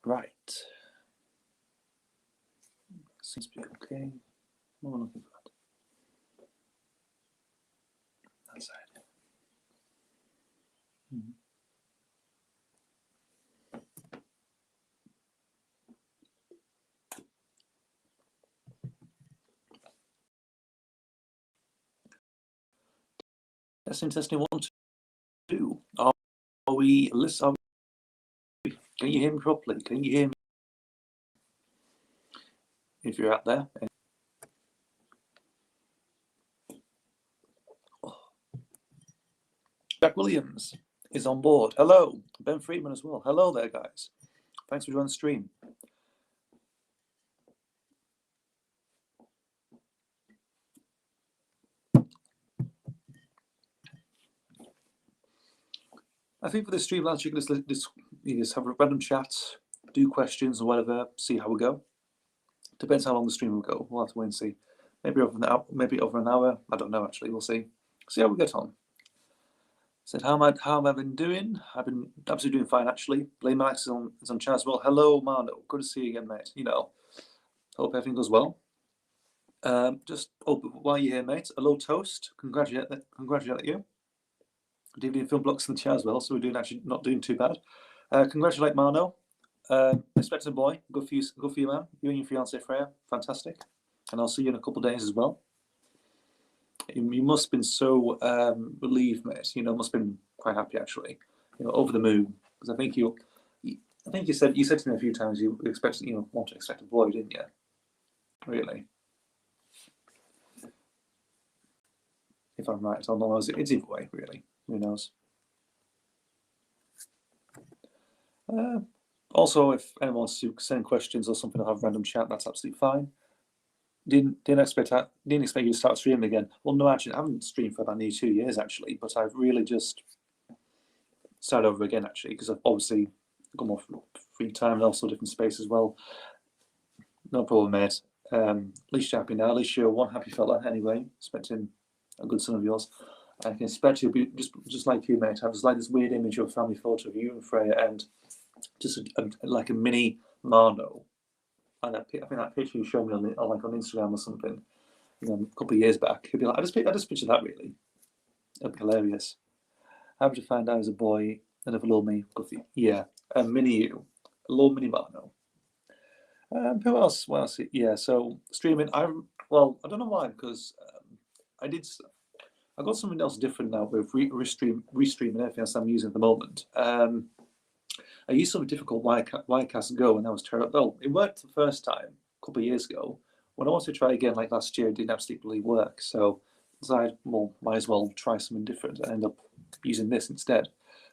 Right. Seems to be okay. What am I looking for? That side. Testing 1, 2. Are we listening? Can you hear me properly? Can you hear me? If you're out there. Jack Williams is on board. Hello. Ben Freeman as well. Hello there, guys. Thanks for joining the stream. I think for this stream, lads, you can just have a random chat, do questions or whatever, see how we go. Depends how long the stream will go. We'll have to wait and see. Maybe over an hour. I don't know, actually. We'll see. See how we get on. Said, how have I been doing? I've been absolutely doing fine, actually. Blame Max is on chat as well. Hello, Mano. Good to see you again, mate. Hope everything goes well. Just while you're here, mate, a little toast. Congratulate you. DVD and film blocks in the chat as well, so we're not doing too bad. Congratulate Mano. Expected boy. Good for you, man. You and your fiance Freya, fantastic. And I'll see you in a couple of days as well. You must have been so relieved, mate. Must have been quite happy actually. Over the moon, because I think you said to me a few times you want to expect a boy, didn't you? Really? If I'm right, I don't know. It's either way, really. Who knows? Also, if anyone wants to send questions or something or have random chat, that's absolutely fine. Didn't expect you to start streaming again. Well, no, actually, I haven't streamed for about nearly 2 years actually, but I've really just started over again actually, because I've obviously got more free time and also different space as well. No problem, mate. At least you're happy now. At least you're one happy fella anyway, expecting a good son of yours. I can expect you'll be just like you, mate. I have like this weird image of a family photo of you and Freya and just like a mini Marno. And I think that picture you showed me on Instagram or something, a couple of years back. He'd be like, I just picture that really. It'd be hilarious. How would you find out as a boy and of a little me? Yeah, a mini you, a little mini Marno. Who else? Well, yeah. So streaming. I don't know why, because I got something else different now with restream and everything else I'm using at the moment. I used something difficult Wirecast Go, and that was terrible. Well, it worked the first time a couple of years ago. When I wanted to try again, like last year, it didn't absolutely work. So I decided, well, might as well try something different and end up using this instead,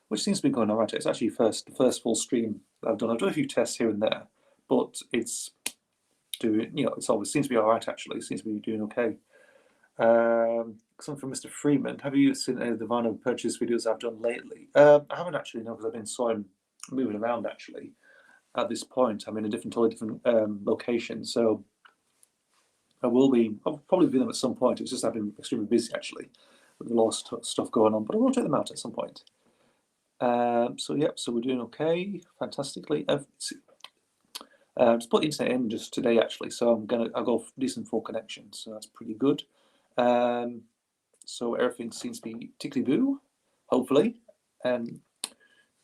which seems to be going all right. It's actually the first full stream that I've done. I've done a few tests here and there, but it's doing, it's always seems to be all right actually. It seems to be doing okay. Something from Mr. Freeman. Have you seen any of the vinyl purchase videos I've done lately? I haven't actually, no, because I've been moving around actually. At this point, I'm in a totally different location, so I'll probably do them at some point. It's just I've been extremely busy actually with a lot of stuff going on, but I will check them out at some point. So we're doing okay, fantastically. Just put the internet in just today actually, so I've got decent full connection, so that's pretty good. So everything seems to be tickly boo, hopefully, and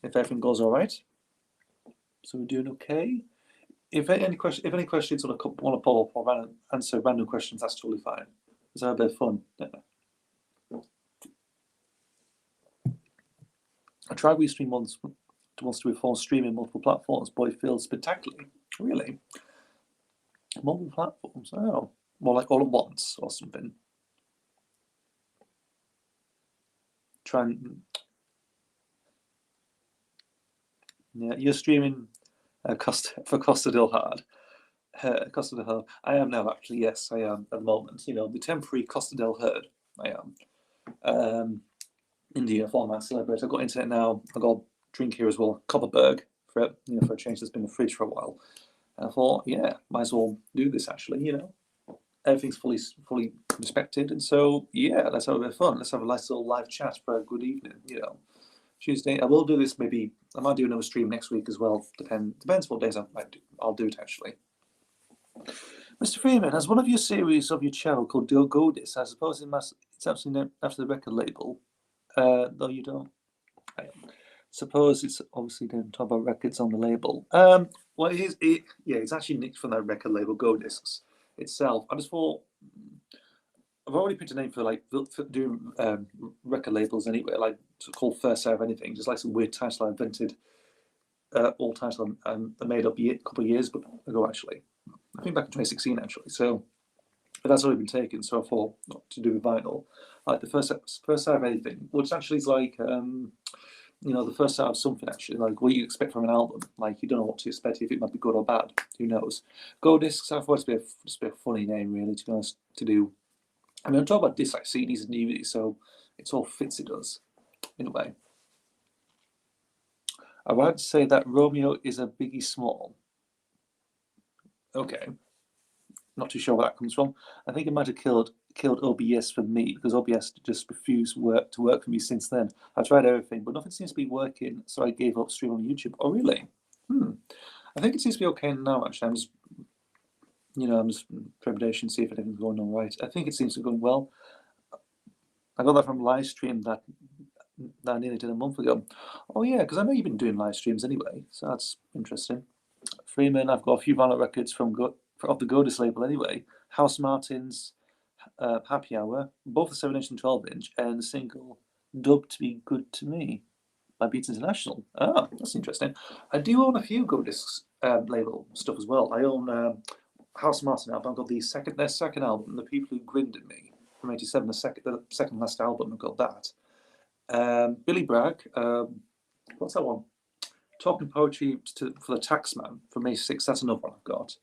if everything goes all right, so we're doing okay. If any questions want to pop up or answer random questions, that's totally fine. It's a bit of fun. I tried Restream once to reform streaming multiple platforms, but it feels spectacularly. Really? Multiple platforms? Oh, more like all at once or something. Yeah, you're streaming for Costa del Hard. Costa del Hard. I am now, actually. Yes, I am at the moment. The temporary Costa del Hard. I am. India format celebrate. I've got internet now. I've got a drink here as well. Copperberg for a change that's been in the fridge for a while. And I thought, yeah, might as well do this actually. Everything's fully respected, and so yeah, let's have a bit of fun. Let's have a nice little live chat for a good evening. Tuesday. I will do this. Maybe I might do another stream next week as well. Depends what days I might do. I'll do it actually. Mr. Freeman, has one of your series of your channel called Go This? I suppose it's absolutely named after the record label. Though you don't. I suppose it's obviously don't talk about records on the label. Well, it's actually nicked from that record label, Go Discs itself. I just thought I've already picked a name for doing record labels anyway, like called First Out of Anything, just like some weird title I invented, old title I made up a couple of years ago actually. I think back in 2016 actually. So, but that's already been taken. So I thought not to do with vinyl, like the first out of anything, which actually is like the first out of something actually, like what you expect from an album. Like you don't know what to expect, if it might be good or bad. Who knows? Go Discs, I thought it'd just be a funny name really, to be honest, to do. I mean, I'm talking about discs like CDs and DVDs, so it's all fits it does, in a way. I would say that Romeo is a Biggie Small. Okay. Not too sure where that comes from. I think it might have killed OBS for me, because OBS just refused to work for me since then. I tried everything, but nothing seems to be working, so I gave up streaming on YouTube. Oh, really? I think it seems to be okay now, actually. I'm just trepidation, see if anything's going on right. I think it seems to be going well. I got that from Livestream that I nearly did a month ago. Oh, yeah, because I know you've been doing live streams anyway, so that's interesting. Freeman, I've got a few vinyl records of the Godis label anyway. House Martins, Happy Hour, both the 7-inch and 12-inch, and the single Dubbed to Be Good to Me by Beats International. Ah, that's interesting. I do own a few Godis label stuff as well. I own House Martin album. I've got their second album, The People Who Grinned at Me, from '87, the second last album. I've got that. Billy Bragg, what's that one? Talking Poetry for the Taxman from '86. That's another one I've got.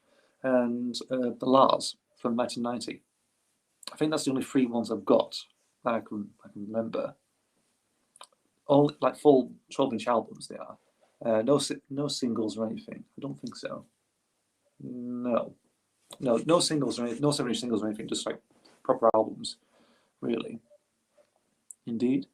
And The Lars from 1990. I think that's the only 3 ones I've got that I can remember. All like full 12-inch albums they are. No singles or anything. I don't think so. No singles or anything. No 7-inch singles or anything. Just like proper albums, really. Indeed.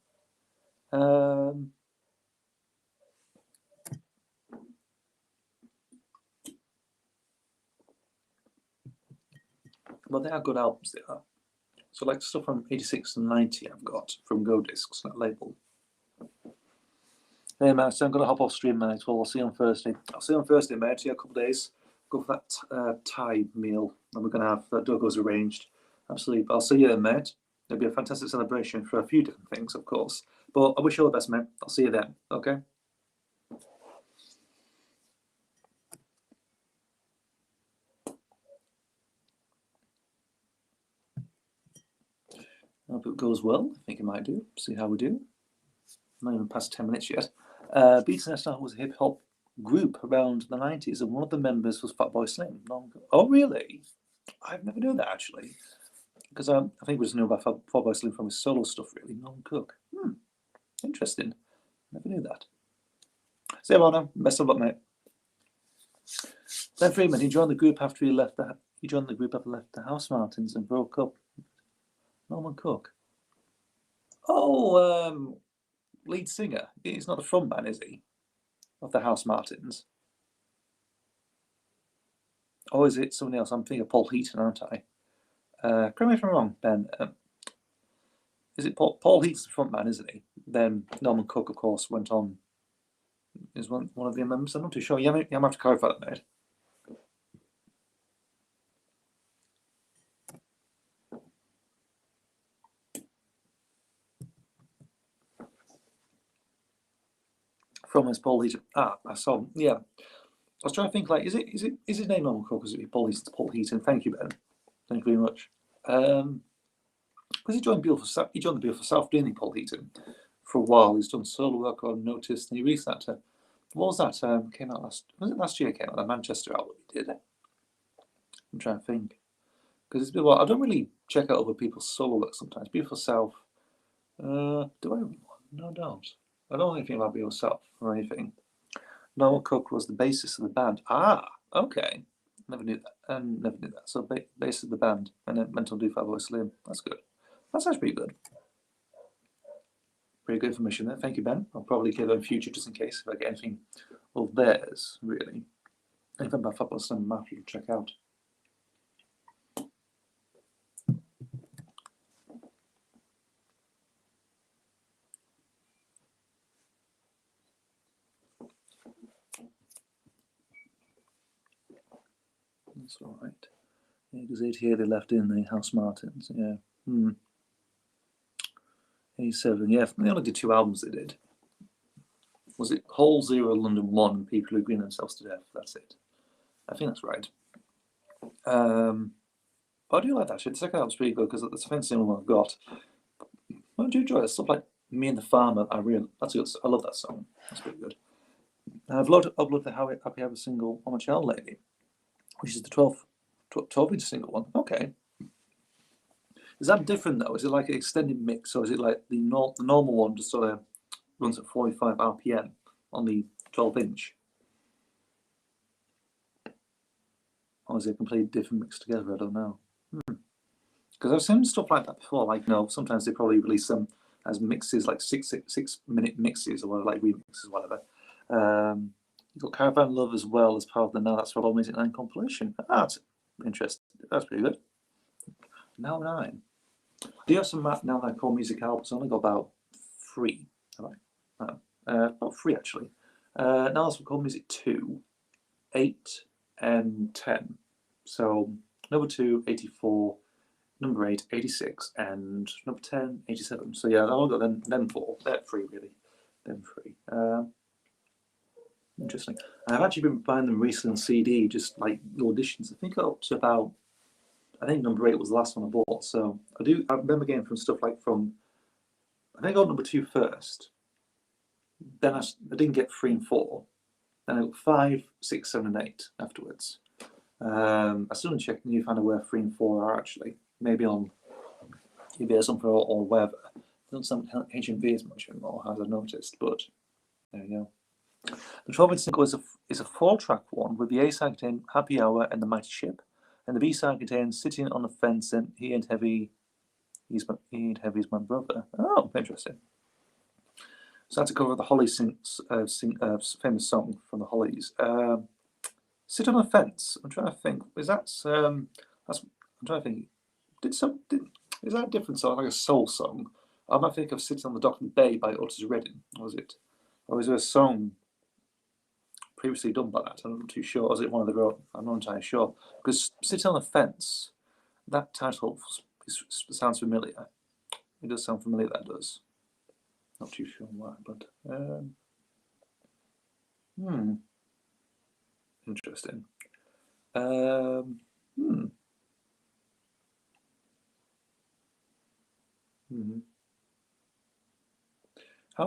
Well, they are good albums, they are. So, like stuff from '86 and '90, I've got from Go Discs, that label. Hey, mate, so I'm going to hop off stream, mate. Well, I'll see you on Thursday. Mate. See you in a couple of days. Go for that Thai meal that we're going to have, that Dogo's arranged. Absolutely. But I'll see you then, mate. It'll be a fantastic celebration for a few different things, of course. But I wish you all the best, mate. I'll see you then. Okay? I hope it goes well. I think it might do. See how we do. Not even past 10 minutes yet. Beats International was a hip hop group around the 90s, and one of the members was Fatboy Slim. Oh, really? I've never known that actually. Because I think we just know about Fatboy Slim from his solo stuff, really. Nolan Cook. Interesting. Never knew that. See you, Mona. Best of luck, mate. Ben Freeman, he joined the group after he left the House Martins and broke up. Norman Cook. Oh, lead singer. He's not the front man, is he? Of the House Martins. Or is it somebody else? I'm thinking of Paul Heaton, aren't I? Correct me if I'm wrong, Ben. Is it Paul Heaton's the front man, isn't he? Then Norman Cook, of course, went on. Is one of the members? I'm not too sure. You might have to clarify that, mate. From his Paul Heaton. I saw. Yeah, I was trying to think. Like, is his name Norman Cook? Or is it Paul Heaton? Thank you, Ben. Thank you very much. Because he joined the Beautiful South, didn't he, Paul Heaton? For a while, he's done solo work on Noticed, and he released that. What was that? Came out last year? Came out that Manchester album. He did it. I'm trying to think, because it's been a while. I don't really check out other people's solo work sometimes. Beautiful South. Do I? No, I don't. I don't know anything about Beautiful South or anything. Noel Cook was the bassist of the band. Okay. Never knew that. So bassist of the band, and then went on to do Fatboy Slim. That's good. That's actually pretty good. Very good information there. Thank you, Ben. I'll probably give them in future just in case if I get anything of theirs, really. Anything about football stand map you can check out. That's all right. Yeah, because 88 they left in the House Martins. Yeah. 87. Yeah, they only did 2 albums. They did. Was it Hole 0, London 1, People Who Green Themselves to Death? That's it. I think that's right. But I do like that shit. The second album's pretty good because it's the single one I've got. I do enjoy it. Stuff like Me and the Farmer. I love that song. That's pretty good. And I've uploaded the Happy Hour single on my channel lately, which is the 12-inch single one. Okay. Is that different though? Is it like an extended mix, or is it like the normal one just sort of runs at 45 RPM on the 12-inch? Or is it a completely different mix together? I don't know. Because I've seen stuff like that before. Like, sometimes they probably release them as mixes, like 6-minute mixes or whatever, like remixes or whatever. You've got Caravan Love as well as part of the Now That's For All Music 9 compilation. That's interesting. That's pretty good. Now 9. Do you have some Now That I Call Music albums? I only got about 3. Have I? About 3 actually. Now That's For Call Music 2, 8, and 10. So number 2, 84. Number 8, 86, and number 10, 87. So yeah, I've all got them 4. They're 3 really. Them 3. Interesting. I've actually been buying them recently on CD, just like the auditions. I think up to about, I think number 8 was the last one I bought. So I remember getting from stuff like I think I got number 2 first. Then I didn't get 3 and 4. Then I got 5, 6, 7, and 8 afterwards. I still didn't check and find out where 3 and 4 are actually. Maybe on eBay or something or wherever. Don't sound HMV as much anymore, as I've noticed, but there you go. The 12-inch single is a 4-track one with the A-side containing Happy Hour and The Mighty Ship, and the B-side contains Sitting on the Fence and He Ain't Heavy, He's My Brother. Oh, interesting. So that's a cover of the Hollies famous song from the Hollies. Sit on a Fence. I'm trying to think. Is that I'm trying to think. Is that a different song, like a soul song? I might think of Sitting on the Dock and Bay by Otis Redding, was it? Or is there a song previously done by that? I'm not too sure. Or is it one of their own? I'm not entirely sure. Because Sitting on the Fence, that title sounds familiar. It does sound familiar, that does. Not too sure why, but interesting. How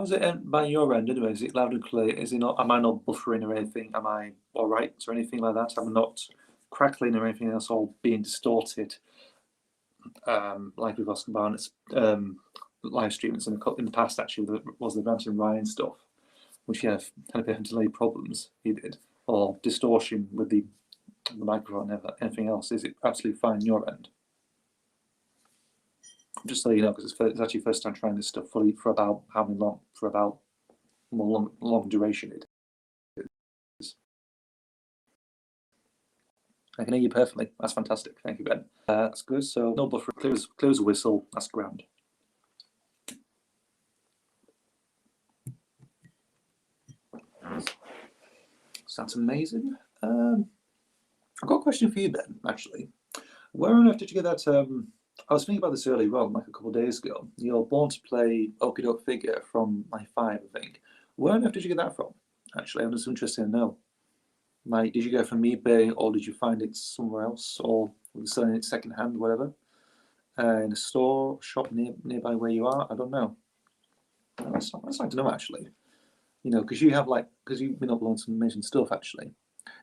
is it by your end anyway? Is it loud and clear? Is it not? Am I not buffering or anything? Am I all right or anything like that? I'm not crackling or anything else, all being distorted. Like with Oscar Barnett's live streams in the past, actually, was the Ransom Ryan stuff, which had a bit of delay problems. He did, or distortion with the microphone and anything else. Is it absolutely fine your end? Just so you know, because it's actually first time trying this stuff fully for about how many long? For about more long duration it is. I can hear you perfectly. That's fantastic. Thank you, Ben. That's good. So no buffer. Clear as a whistle. That's grand. So that's amazing. I've got a question for you, Ben, actually. Where on earth did you get that? I was thinking about this earlier on, like a couple of days ago. You're Born to Play Okie Doke Figure from my 5, I think. Where on earth did you get that from? Actually, I'm just interested to know. Like, did you get it from eBay, or did you find it somewhere else, or were you selling it secondhand, whatever? In a store, shop nearby where you are? I don't know. That's like to know, actually. You know, because you've been uploading some amazing stuff, actually.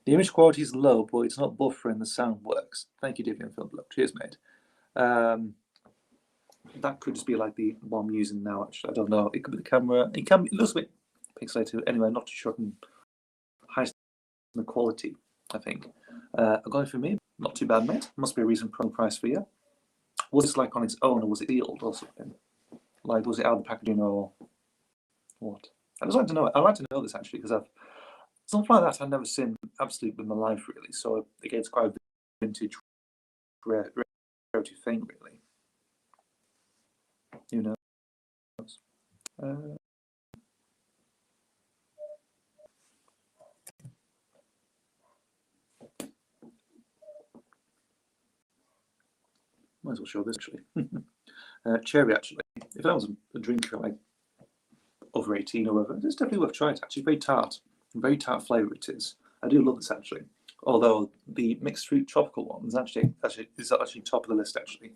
The image quality is low, but it's not buffering. The sound works. Thank you, Divian Filmblock. Cheers, mate. That could just be like the one I'm using now, actually. I don't know. It could be the camera. It looks a bit pixelated. Anyway, not too sure I can high the quality, I think. I got it for me. Not too bad, mate. Must be a reason for price for you. Was this like on its own, or was it sealed or something? Like, was it out of the packaging, or What? I just like to know. I like to know this actually because I've something like that I've never seen absolutely in my life really. So again, it's quite a vintage, rare thing really. Who knows? Might as well show this actually. Cherry actually. If I was a drinker like over 18 or whatever, it's definitely worth trying. It's actually very tart flavour it is. I do love this actually. Although the mixed fruit tropical one is actually top of the list actually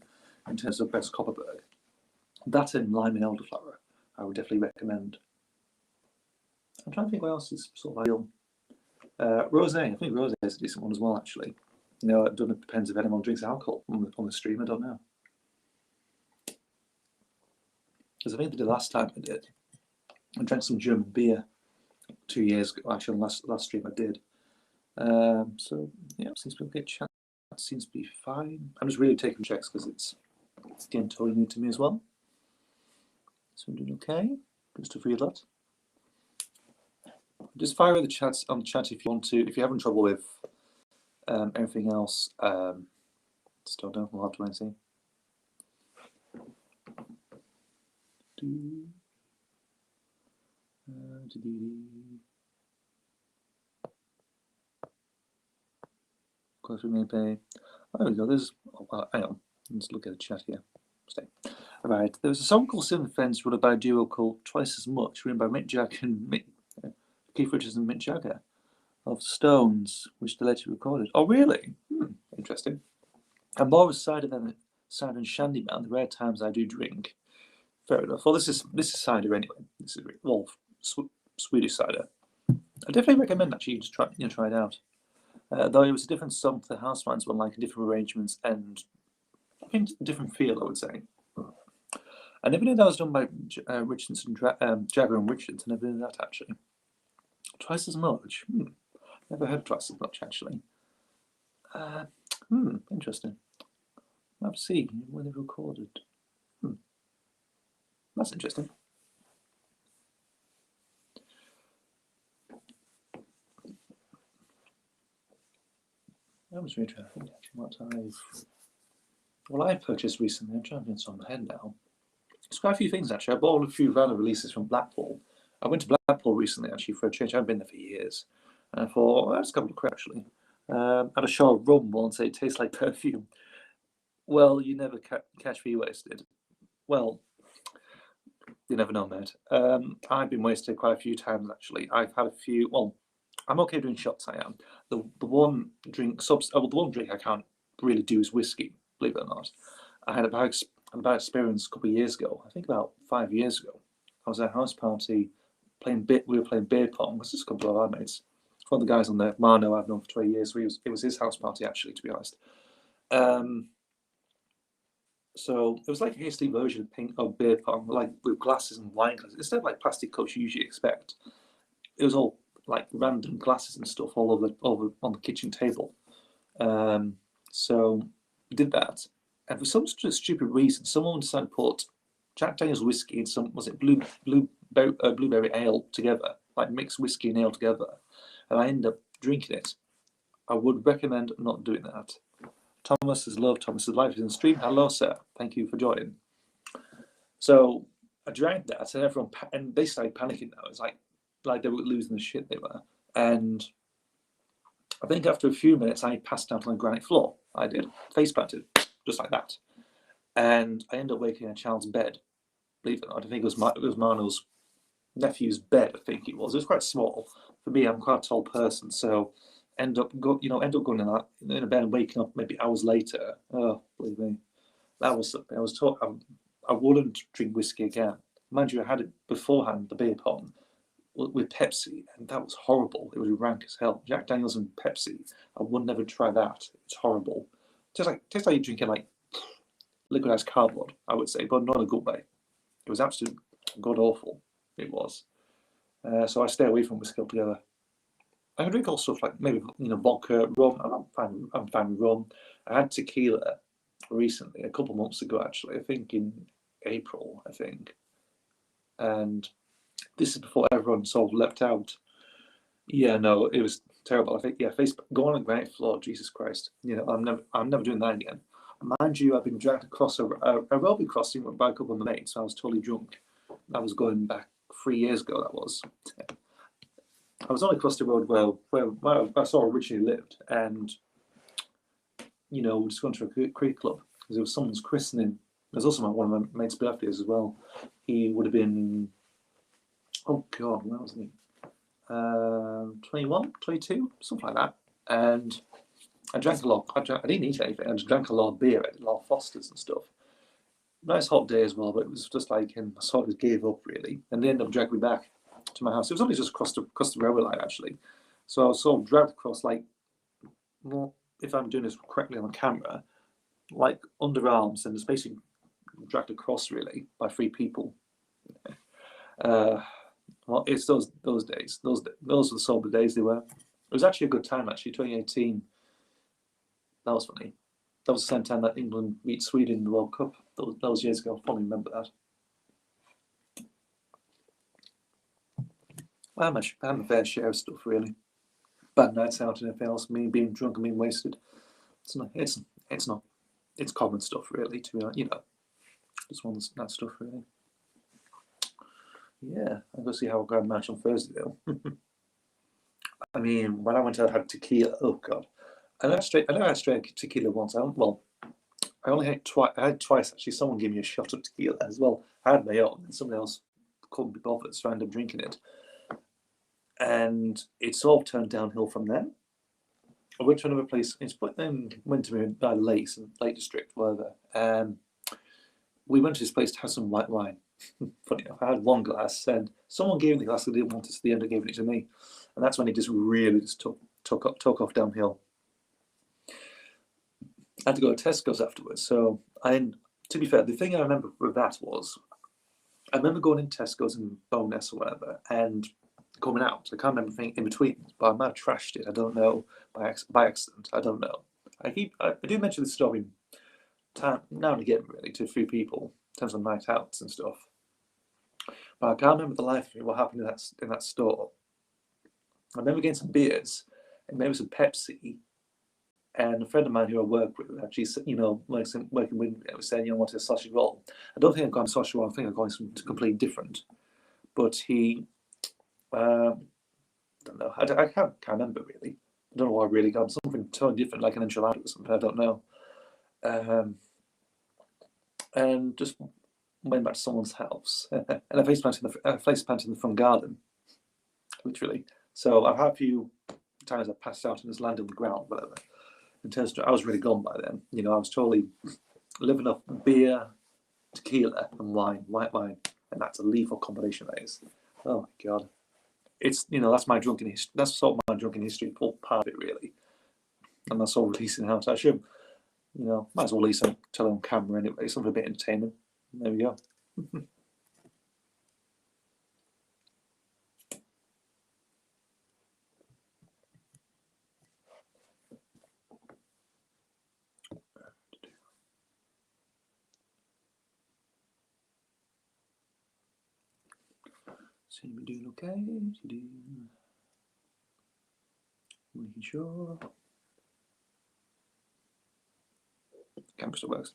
in terms of best Copperberg. That and lime and elderflower, I would definitely recommend. I'm trying to think what else is sort of ideal. Rosé, I think rosé is a decent one as well actually. You know, it depends if anyone drinks alcohol on the stream. I don't know. Because I think the last time I did, I drank some German beer 2 years ago. Actually, on last stream I did. So yeah, seems to be okay. Chat seems to be fine. I'm just really taking checks because it's getting totally new to me as well. So I'm doing okay. Just to feel that. Just fire the chats on the chat if you want to. If you're having trouble with everything else, just don't know. We'll have to wait and see. Close remain pay. Oh, there we go. There's. Oh, well, hang on. Let's look at the chat here. Stay. All right. There was a song called Silver Fence written by a duo called Twice as Much, written by Mick Jagger and Keith Richards and Mick Jagger of Stones, which they later recorded. Oh, really? Interesting. I'm more of a cider and shandy man. The rare times I do drink. Fair enough. Well, this is cider anyway. This is Swedish cider. I definitely recommend actually you just try it out. Though it was a different song to the Houseman's one, like different arrangements and I think a different feel, I would say. I never knew that was done by Richardson, Jagger and Richards. I never knew that actually. Twice as much. Never heard twice as much actually. Interesting. Let's see when they recorded. That's interesting. That was really interesting. What I purchased recently, I'm trying to get on my head now. There's quite a few things actually. I bought a few vinyl releases from Blackpool. I went to Blackpool recently actually for a change. I haven't been there for years. And I thought, well, that's a couple of crap actually. Had a shot of rum once. It tastes like perfume. Well, you never catch me wasted. Well, you never know, mate. I've been wasted quite a few times actually. I've had a few. Well, I'm okay doing shots. I am. The one drink the one drink I can't really do is whiskey. Believe it or not. I had a bad experience a couple of years ago. I think about 5 years ago. I was at a house party we were playing beer pong. This is a couple of our mates. One of the guys on there, Marno, I've known for 20 years. So it was his house party actually, to be honest. So it was like a hasty version of beer pong, like with glasses and wine glasses. Instead of like plastic cups you usually expect, it was all like random glasses and stuff all over on the kitchen table. So we did that, and for some stupid reason, someone decided to put Jack Daniel's whiskey and some blueberry ale together, like mixed whiskey and ale together, and I ended up drinking it. I would recommend not doing that. Thomas has loved Thomas's life is in the stream. Hello, sir. Thank you for joining. So I drank that, and they started panicking now. It's like they were losing the shit they were, and I think after a few minutes, I passed out on the granite floor. I did, face planted, just like that, and I ended up waking in a child's bed. Believe it or not, I think it was Marno's nephew's bed. I think it was. It was quite small for me. I'm quite a tall person, so end up going in a bed and waking up maybe hours later. Oh, believe me, that was something. I wouldn't drink whiskey again. Mind you, I had it beforehand, the beer pong, with Pepsi, and that was horrible. It was rank as hell. Jack Daniels and Pepsi, I would never try that. It's horrible. Tastes like you're drinking like liquidized cardboard, I would say, but not in a good way. It was absolutely god awful. It was. So I stay away from whiskey altogether. I can drink all stuff like maybe vodka, rum. I'm fine with rum. I had tequila recently, a couple of months ago actually. I think in April, and This is before everyone sort of leapt out. Yeah, no, it was terrible. I think, yeah, Facebook, go on a granite floor, Jesus Christ. You know, I'm never doing that again. Mind you, I've been dragged across a railway crossing by a couple of my mates. I was totally drunk. That was going back 3 years ago, that was. I was only across the road where I sort of originally lived, and, you know, we just gone to a creek club, because it was someone's christening. It was also one of my mates' birthdays as well. He would have been, oh God, when was he? 21, 22, something like that. And I drank a lot. I didn't eat anything. I just drank a lot of beer, a lot of Fosters and stuff. Nice hot day as well, but it was just like, and I sort of gave up really. And they ended up dragging me back to my house. It was only just across the railway line actually. So I was sort of dragged across, like, well, if I'm doing this correctly on the camera, like underarms, and it's basically dragged across really by 3 people. Well, it's those days. Those were the sober days they were. It was actually a good time, actually. 2018. That was funny. That was the same time that England beat Sweden in the World Cup. That was years ago. I probably remember that. I had my fair share of stuff, really. Bad nights out and everything else. Me being drunk and being wasted. It's common stuff, really. To be honest, you know, just one of that stuff, really. Yeah, I'm gonna see how I go match on Thursday though. I mean, when I went out, I had tequila. Oh God, I never had straight tequila once. I only had twice. I had twice actually. Someone gave me a shot of tequila as well. I had my own, and somebody else couldn't be bothered, so I ended up drinking it. And it sort of turned downhill from there. I went to another place. Went to me by Lake District, whatever. We went to this place to have some white wine. Funny enough, I had one glass, and someone gave me the glass. They didn't want it, so they ended up giving it to me, and that's when it just really just took off downhill. I had to go to Tesco's afterwards. So to be fair, the thing I remember with that was, I remember going in Tesco's in Bowness or whatever, and coming out. I can't remember anything in between, but I might have trashed it. I don't know, by accident. I don't know. I do mention this story now and again, really, to a few people in terms of night outs and stuff. But I can't remember the life of me what happened in that store. I remember getting some beers and maybe some Pepsi. And a friend of mine who I work with actually, you know, working with me, was saying, you know, I wanted a sausage roll. I don't think I got a sausage roll. I think I got something completely different. But he, don't know. I can't remember really. I don't know what I really got. Something totally different, like an enchilada or something. I don't know. And just went back to someone's house, and I face planted in the front garden, literally. So I've had a few times I passed out and just landed on the ground, whatever. In terms of, I was really gone by then. You know, I was totally living off beer, tequila, and white wine, and that's a lethal combination. That is. Oh my God, it's, you know, that's my drunken history. That's sort of my drunken history, part of it really, and that's all releasing out. I should, you know, might as well release it, tell it on camera anyway. Something a bit entertainment. There we go. Seem to be doing okay. Making sure. Camera still works.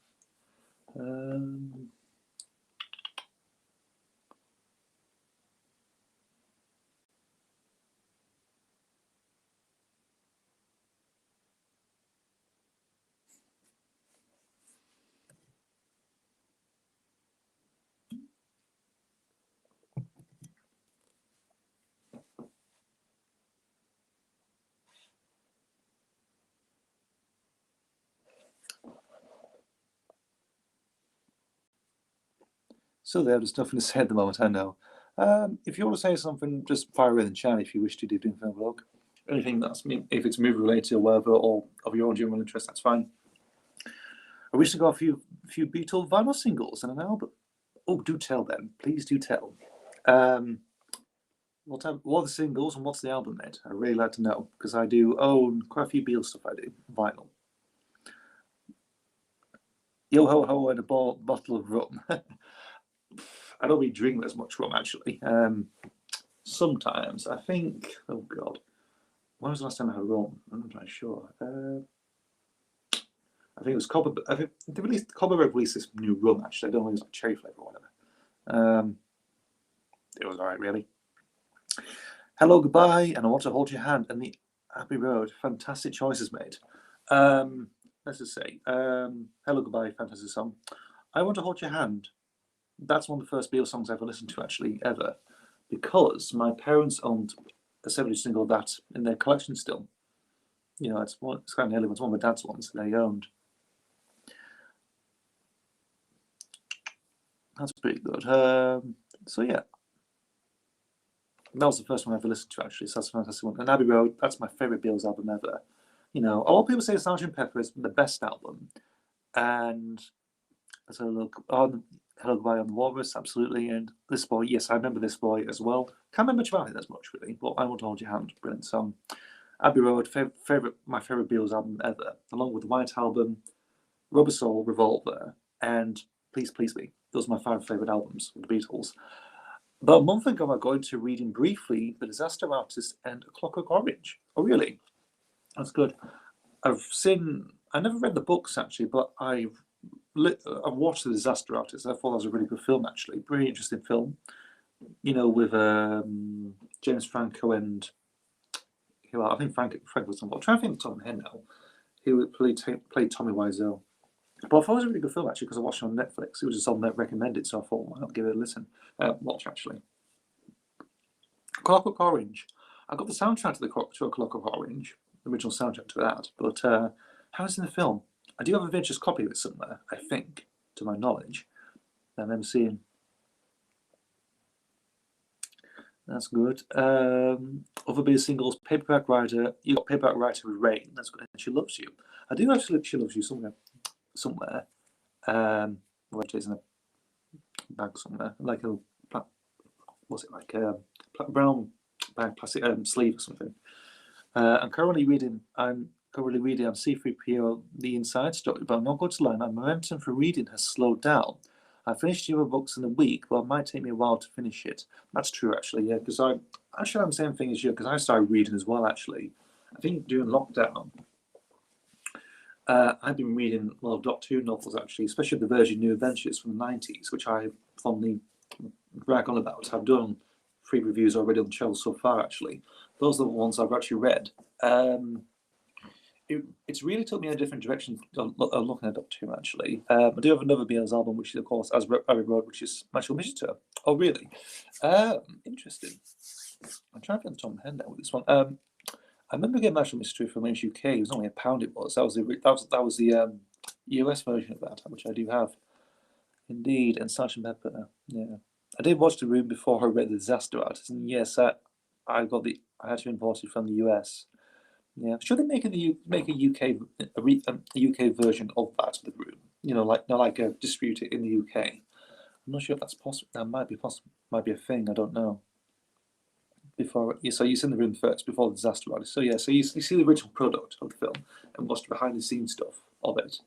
So there's nothing to say at the moment, I know. If you want to say something, just fire away in the chat if you wish to do a film vlog. Anything that's, if it's movie related or whatever, or of your own general interest, that's fine. I wish to got a few Beatle vinyl singles and an album. Oh, do tell them. Please do tell. What are the singles and what's the album, Ed? I'd really like to know, because I do own quite a few Beatles stuff. I do vinyl. Yo ho ho and a bottle of rum. I don't really drink as much rum actually. Sometimes I think. Oh God, when was the last time I had rum? I'm not quite sure. I think it was Cobber. I think Cobber released this new rum actually. I don't know if it was like cherry flavour or whatever. It was alright, really. Hello, goodbye, and I want to hold your hand. And the Abbey Road, fantastic choices made. Let's just say, hello, goodbye, fantastic song. I want to hold your hand. That's one of the first Beatles songs I ever listened to, actually, ever, because my parents owned a 70 single of that in their collection still. You know, it's kind of nearly one of my dad's ones that they owned. That's pretty good. So yeah, that was the first one I ever listened to actually. So that's a fantastic one. And Abbey Road, that's my favourite Beatles album ever. You know, a lot of people say Sgt. Pepper is the best album, and let's have a look. On Hello Goodbye on the Walrus, absolutely, and This Boy, yes, I remember This Boy as well. Can't remember much about it as much really, but I Want to Hold Your Hand, brilliant song. Abbey Road, my favourite Beatles album ever, along with the White Album, Rubber Soul, Revolver, and Please Please Me. Those are my 5 favourite albums of the Beatles. About a month ago, I got into reading briefly The Disaster Artist and A Clockwork Orange. Oh, really? That's good. I never read the books actually, but I've watched The Disaster Artist. I thought that was a really good film actually. Very interesting film. You know, with James Franco and I think Frank was on board. I'm trying to think of the top of my head now. He played Tommy Wiseau. But I thought it was a really good film actually because I watched it on Netflix. It was just on there recommended, so I thought, why not give it a listen? Watch actually. Clockwork Orange. I got the soundtrack to A Clockwork Orange, the original soundtrack to that. But how is it in the film? I do have a vintage copy of it somewhere, I think, to my knowledge. I remember seeing. That's good. Other Beatles singles, Paperback Writer. You got Paperback Writer with Rain. That's good. And She Loves You. I do actually She Loves You somewhere. Where it is in a bag somewhere, like a what's it like a brown bag plastic sleeve or something. I'm currently reading on C3PO The Inside Story, but I'm not going to lie, my momentum for reading has slowed down. I finished your books in a week, but it might take me a while to finish it. That's true, actually, yeah, because I'm the same thing as you, because I started reading as well, actually. I think during lockdown, I've been reading a lot of Doctor Who novels, actually, especially the version New Adventures from the 90s, which I fondly brag on about. I've done 3 reviews already on the channel so far, actually. Those are the ones I've actually read. It's really took me in a different direction looking at Doctor Who, actually. I do have another Beatles album, which is, of course, As Abbey Road, which is Magical Mystery Tour. Oh, really? Interesting. I'm trying to get the top of my head now with this one. I remember getting Magical Mystery from Range UK. It was only £1. It was. That was the US version of that, which I do have. Indeed, and Sgt. Pepper. Yeah, I did watch The Room before I read The Disaster Artist, and yes, I had to import it from the US. Yeah, should they make a UK version of that, The Room? You know, like distribute it in the UK. I'm not sure if that's possible. That might be possible. Might be a thing. I don't know. So you've seen The Room first before The Disaster Artist. So yeah, so you see the original product of the film and watch the behind the scenes stuff of it.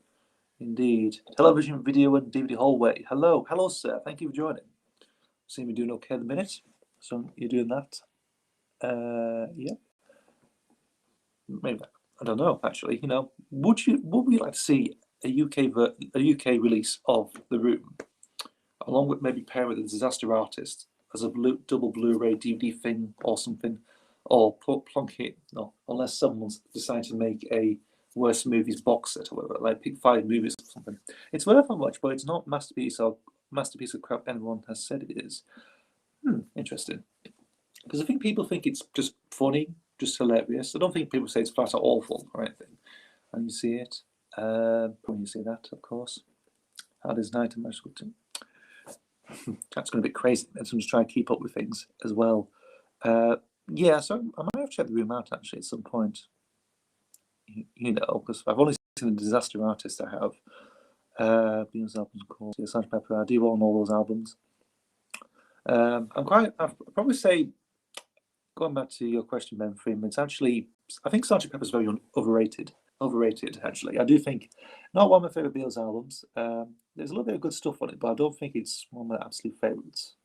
Indeed. Television, video, and DVD hallway. Hello, sir. Thank you for joining. Seem you're doing okay at the minute. So you're doing that. Yeah. Maybe I don't know. Actually, you know, would we like to see a UK release of The Room, along with maybe pair with The Disaster Artist as a double Blu-ray DVD thing or something, or plonk it? No, unless someone's decided to make a worst movies box set or whatever, like pick 5 movies or something. It's worth a watch, but it's not masterpiece of crap anyone has said it is. Interesting. Because I think people think it's just funny, just hilarious. I don't think people say it's flat out awful or anything. And you see it. When you see that, of course. Hard as night and magical too. That's going to be crazy. I'm just trying to keep up with things as well. Yeah, so I might have to check The Room out actually at some point. You know, because I've only seen The Disaster Artist. I have. Beatles albums, of course. Yeah, Sgt. Pepper. I do own all those albums. I'd probably say, going back to your question, Ben Freeman, it's actually, I think Sgt. Pepper's very overrated. Overrated, actually. I do think not one of my favourite Beatles albums. There's a little bit of good stuff on it, but I don't think it's one of my absolute favourites.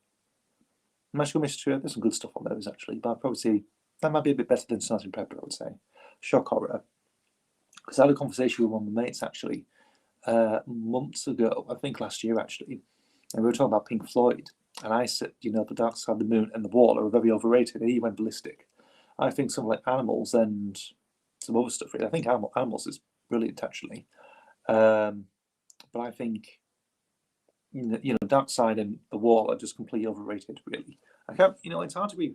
Magical Mystery, there's some good stuff on those actually, but I'd probably say that might be a bit better than Sgt. Pepper, I would say. Shock Horror. Because I had a conversation with one of my mates actually months ago, I think last year actually, and we were talking about Pink Floyd, and I said, The Dark Side of the Moon and The Wall are very overrated, and he went ballistic. I think something like Animals and some other stuff, really. I think Animals is brilliant actually, but I think Dark Side and The Wall are just completely overrated, really. I can't, it's hard to be.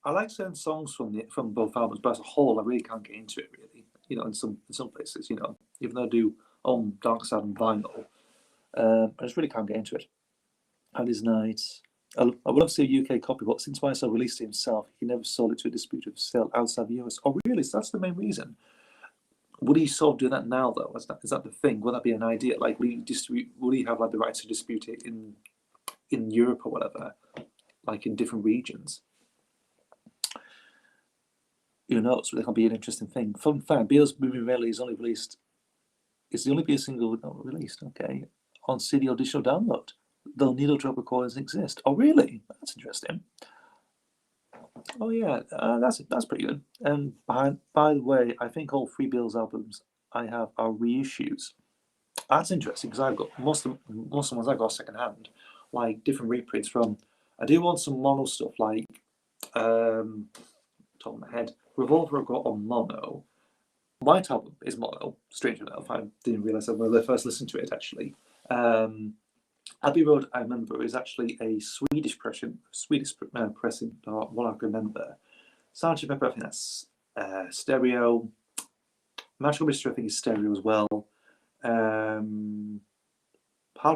I like certain songs from both albums, but as a whole, I really can't get into it, really. In some places, even though I do own Dark Side and vinyl, I just really can't get into it. Hades Nights. I would love to see a UK copy, but since YSL released it himself, he never sold it to a distributor for sale outside the US. Oh, really? So that's the main reason. Would he sort of do that now, though? Is that the thing? Would that be an idea? Like, would he have like the right to distribute it in Europe or whatever, like in different regions? Who knows? That can be an interesting thing. Fun fact: Beatles Moving Medley is only released. It's the only Beatles single not released. Okay, on CD or digital download. Though needle drop recordings exist. Oh, really? That's interesting. Oh yeah, that's pretty good. And by the way, I think all 3 Beatles albums I have are reissues. That's interesting because I've got most of the ones I got second hand, like different reprints from. I do want some mono stuff like, top of my head, Revolver I got on mono. White Album is mono. Strange enough, I didn't realize that when I first listened to it actually. Abbey Road, I remember, is actually a Swedish pressing, what I can remember. Sgt. Pepper, I think that's stereo. Magical Mystery, I think, is stereo as well. Hard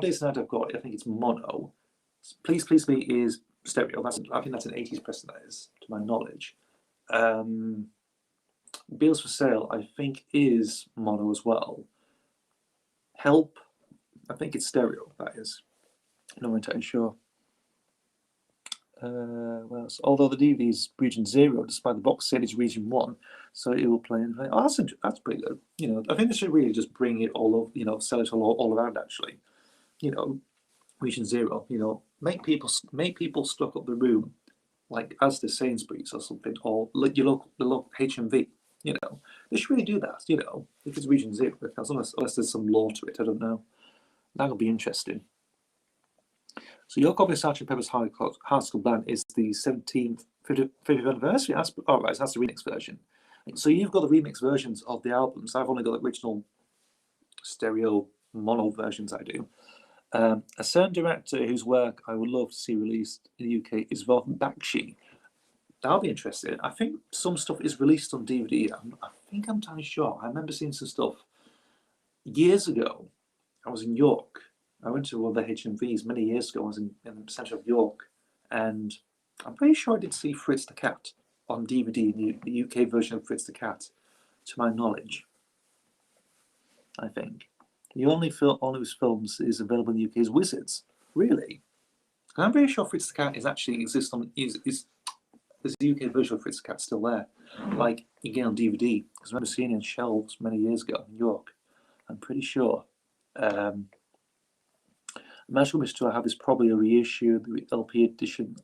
Day's Night, I've got, I think it's mono. Please Please Me is stereo. I think that's an 80s pressing, that is, to my knowledge. Beatles for Sale, I think, is mono as well. Help, I think it's stereo, that is. Not entirely sure. What else? Although the DVD is region 0, despite the box set is region 1, so it will play and play. Oh, that's pretty good. I think they should really just bring it all over, sell it all around actually. Region 0, make people stock up the room, like as the Sainsbury's or something, or like the local HMV. They should really do that. If it's region 0, unless there's some law to it, I don't know. That'll be interesting. So your copy of Sgt. Pepper's Hard School Band is the 50th anniversary. That's the remix version. So you've got the remix versions of the albums. I've only got the original stereo mono versions. I do. A certain director whose work I would love to see released in the UK is Vaughan Bakshi. That'll be interesting. I think some stuff is released on DVD. I think I'm totally sure. I remember seeing some stuff years ago. I was in York. I went to one of the HMVs many years ago. I was in the centre of York, and I'm pretty sure I did see Fritz the Cat on DVD, the UK version of Fritz the Cat, to my knowledge. I think the only film on whose films is available in the UK is Wizards. Really? And I'm pretty sure Fritz the Cat exists on is the UK version of Fritz the Cat still there, like again on DVD, because I remember seeing it in shelves many years ago in York. I'm pretty sure. Magical Mystery I have is probably a reissue, the LP edition,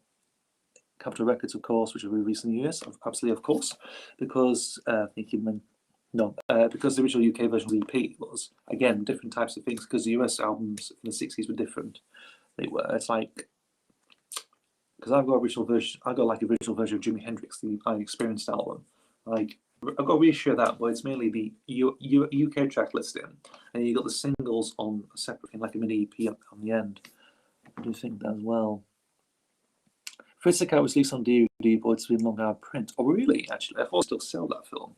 Capitol Records, of course, which will be released in the US, absolutely, of course, because because the original UK version of the EP was, again, different types of things, because the US albums in the 60s were different. They were, it's like, because I've got original version of Jimi Hendrix, the I Experienced album. Like, I've got to reissue that, but it's mainly the UK track listing, and you got the singles on a separate thing, like a mini EP on the end. I do think that as well. Fritz the Cat was released on DVD, but it's been long out of print. Oh, really? Actually, I thought I still sell that film.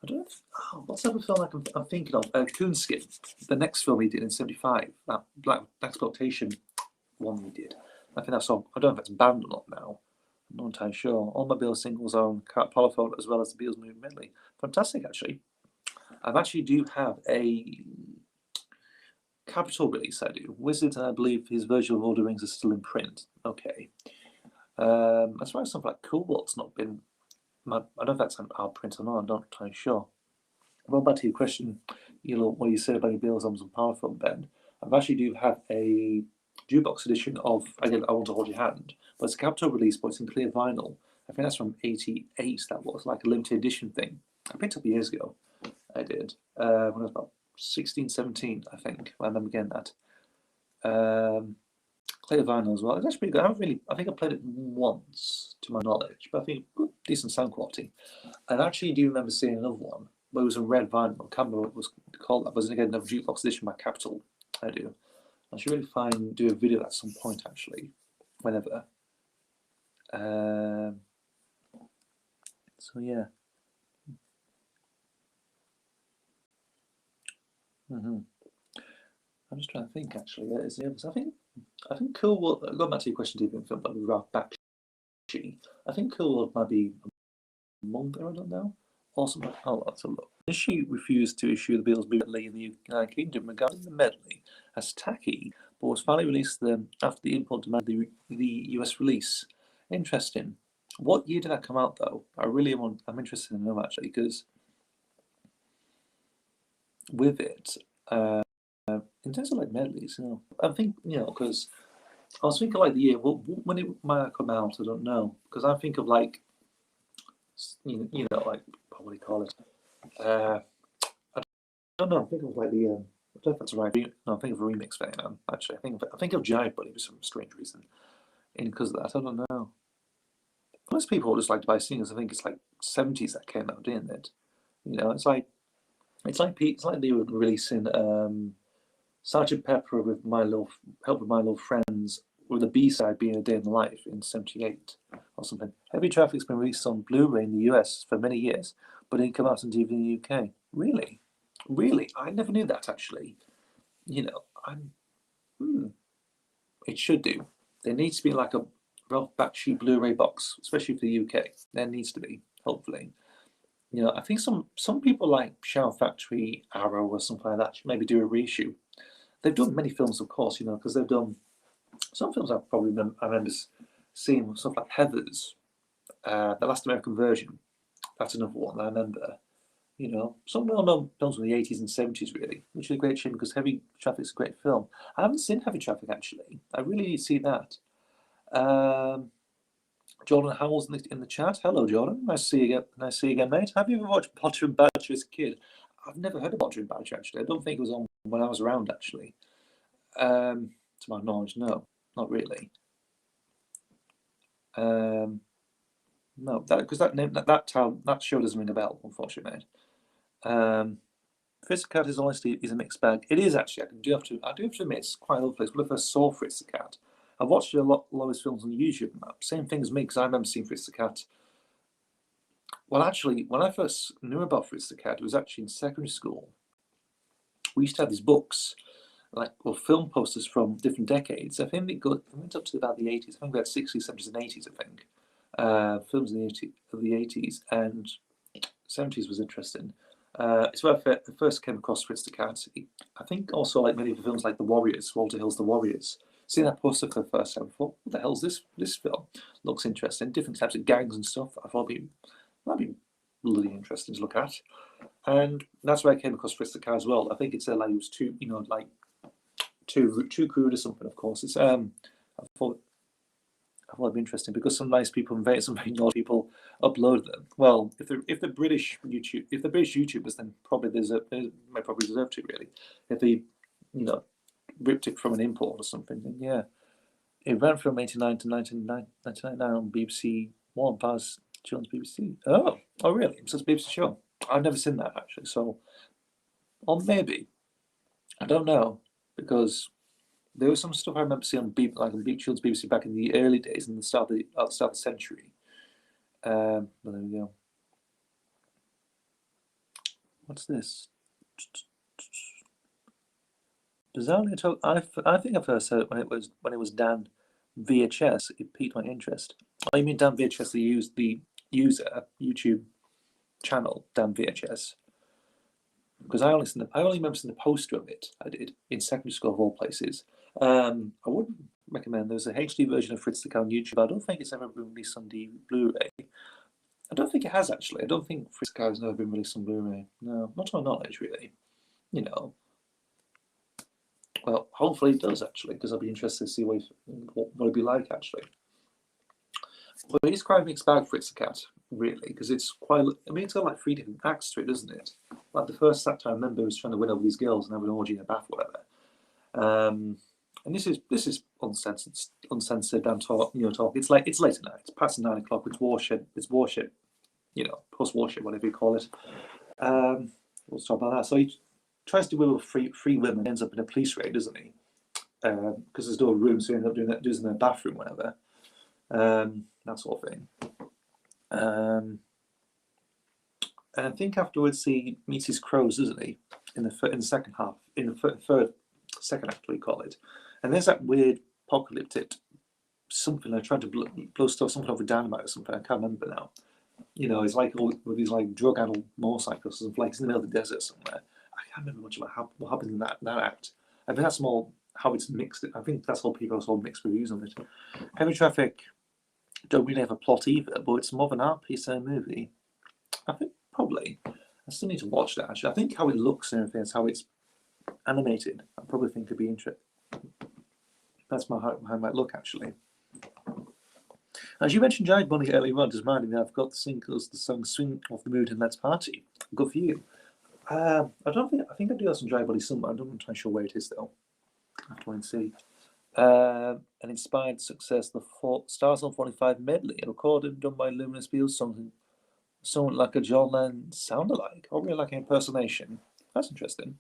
I don't know. What's the other film I'm thinking of? Coonskin, the next film he did in '75, that black exploitation one he did. I think that's on. I don't know if it's banned or not now. I'm not entirely sure. All my Beatles singles are on Polyphone as well as the Beatles Moving Medley. Fantastic, actually. I actually do have a Capitol release, I do. Wizard, I believe his version of Lord of the Rings is still in print. Okay. As far as something like Coolworld's not been... I don't know if that's an art print or not, I'm not entirely sure. Well, back to your question, what you said about your Beatles albums and Parlophone, Ben. I actually do have a jukebox edition of, again, I Want to Hold Your Hand, but it's a Capitol release, but it's in clear vinyl. I think that's from '88, that was, like a limited edition thing. I picked up years ago, I did, when I was about 16, 17, I think, I remember getting that. Clear vinyl as well. It's actually pretty good. I think I played it once, to my knowledge, but I think good, decent sound quality. And actually, do remember seeing another one, but it was a red vinyl. I can't remember what it was called. That was again another jukebox edition by Capitol. I do. I should really do a video at some point, actually, whenever. So yeah. I'm just trying to think. Actually, I think Cool World. Going back to your question, Deep in film, but Ralph Bakshi. I think Cool World might be a month or I don't know. Awesome. Oh, that's a look. She refused to issue the Beatles medley in the United Kingdom regarding the medley as tacky, but was finally released after the import demanded the US release. Interesting. What year did that come out, though? I'm interested in know actually, because with it, in terms of like medleys, I think because I was thinking like the year when it might come out. I don't know, because I think of like like what would you call it? I don't know. I think of like the. I don't know if that's right. No, I think of a remix thing. Actually, I think of Jive Buddy for some strange reason. And because of that, I don't know. Most people just like to buy singles. I think it's like '70s that came out, didn't it? It's like they were releasing Sergeant Pepper with Help with My Little Friends, with the B-side being A Day in the Life in '78 or something. Heavy Traffic's been released on Blu-ray in the US for many years, but didn't come out on DVD in the UK. Really? Really? I never knew that, actually. It should do. There needs to be like a Ralph Bakshi Blu-ray box, especially for the UK. There needs to be, hopefully. I think some people like Shower Factory, Arrow, or something like that should maybe do a reissue. They've done many films, of course, because they've done some films I remember seeing stuff like Heathers, The Last American Version. That's another one I remember. Some well-known films from the '80s and '70s, really, which is a great shame because Heavy Traffic's a great film. I haven't seen Heavy Traffic actually. I really need to see that. Jordan Howell's in the chat. Hello, Jordan. Nice to see you again. Nice to see you again, mate. Have you ever watched Potter and Badger as a kid? I've never heard of Potter and Badger actually. I don't think it was on when I was around actually. To my knowledge, no, not really. No, because that show doesn't ring a bell, unfortunately. Fritz the Cat is honestly a mixed bag. It is actually. I do have to admit, it's quite a lovely place. When I first saw Fritz the Cat, I've watched a lot of his films on YouTube. Same thing as me, because I remember seeing Fritz the Cat. Well, actually, when I first knew about Fritz the Cat, it was actually in secondary school. We used to have these books, film posters from different decades. I think it went up to about the '80s. I think we had '60s, '70s, and '80s. I think films in the '80s and '70s was interesting. It's where I first came across Fritz the Cat. I think also like many of the films like The Warriors, Walter Hill's The Warriors. Seeing that poster for the first time, I thought, what the hell's this film? Looks interesting. Different types of gangs and stuff. I thought that'd be really interesting to look at. And that's where I came across Fritz the Cat as well. I think it's like it was too crude or something. Of course, it's I thought it'd be interesting because some nice people and some very knowledgeable people upload them. Well, if they're British YouTubers, then probably they might probably deserve to really. If they, ripped it from an import or something, then yeah. It ran from '89 to 1999 on BBC One, past children's BBC. Oh, really? It's just a BBC show. I've never seen that actually. So, or maybe, I don't know, because there was some stuff I remember seeing on children's BBC back in the early days, in the start of the century. Well, there we go. What's this? Bizarrely, I think I first heard it when it was Dan VHS. It piqued my interest. Oh, you mean Dan VHS, the user YouTube channel, Dan VHS? Because I only remember seeing the poster of it. I did in secondary school of all places. I wouldn't recommend. There's a HD version of Fritz the Cat on YouTube. I don't think it's ever been released on the Blu-ray. I don't think it has actually. I don't think Fritz has never been released on Blu-ray. No, not to my knowledge, really. You know, well, hopefully it does actually, because I'll be interested to see what it'd be like actually. But it's quite a mixed bag for It's a Cat, really, because it's quite. I mean, it's got like 3 different acts to it, doesn't it? Like the first act I remember was trying to win over these girls and have an orgy in a bath, or whatever. And this is uncensored and talk. It's like it's late at night. It's past 9 o'clock. It's warship. It's warship. Post warship, whatever you call it. We'll talk about that. So he tries to win over three women. Ends up in a police raid, doesn't he? Because there's no room, so he ends up doing that in a bathroom, whatever. That sort of thing. And I think afterwards he meets his crows, doesn't he? In the second half, in the second act, we call it. And there's that weird apocalyptic something. They're trying to blow stuff, something over dynamite or something. I can't remember now. It's like all with these like drug-addled motorcycles and like in the middle of the desert somewhere. I can't remember much about what happens in that act. I think that's more how it's mixed. I think that's all people have mixed reviews on it. Heavy Traffic don't really have a plot either, but it's more of an art piece than a movie. I think probably. I still need to watch that actually. I think how it looks and everything, how it's animated, I probably think could be interesting. That's how it might look actually. As you mentioned Giant Bunny earlier on, just reminding me I've got the song Swing Off the Mood and Let's Party. Good for you. I think I do have some Giant Bunny somewhere. I'm not entirely sure where it is though. I have to wait and see. An inspired success, the Stars on 45 medley, recorded and done by Luminous Beals, something like a John Lennon sound-alike, or really like an impersonation. That's interesting.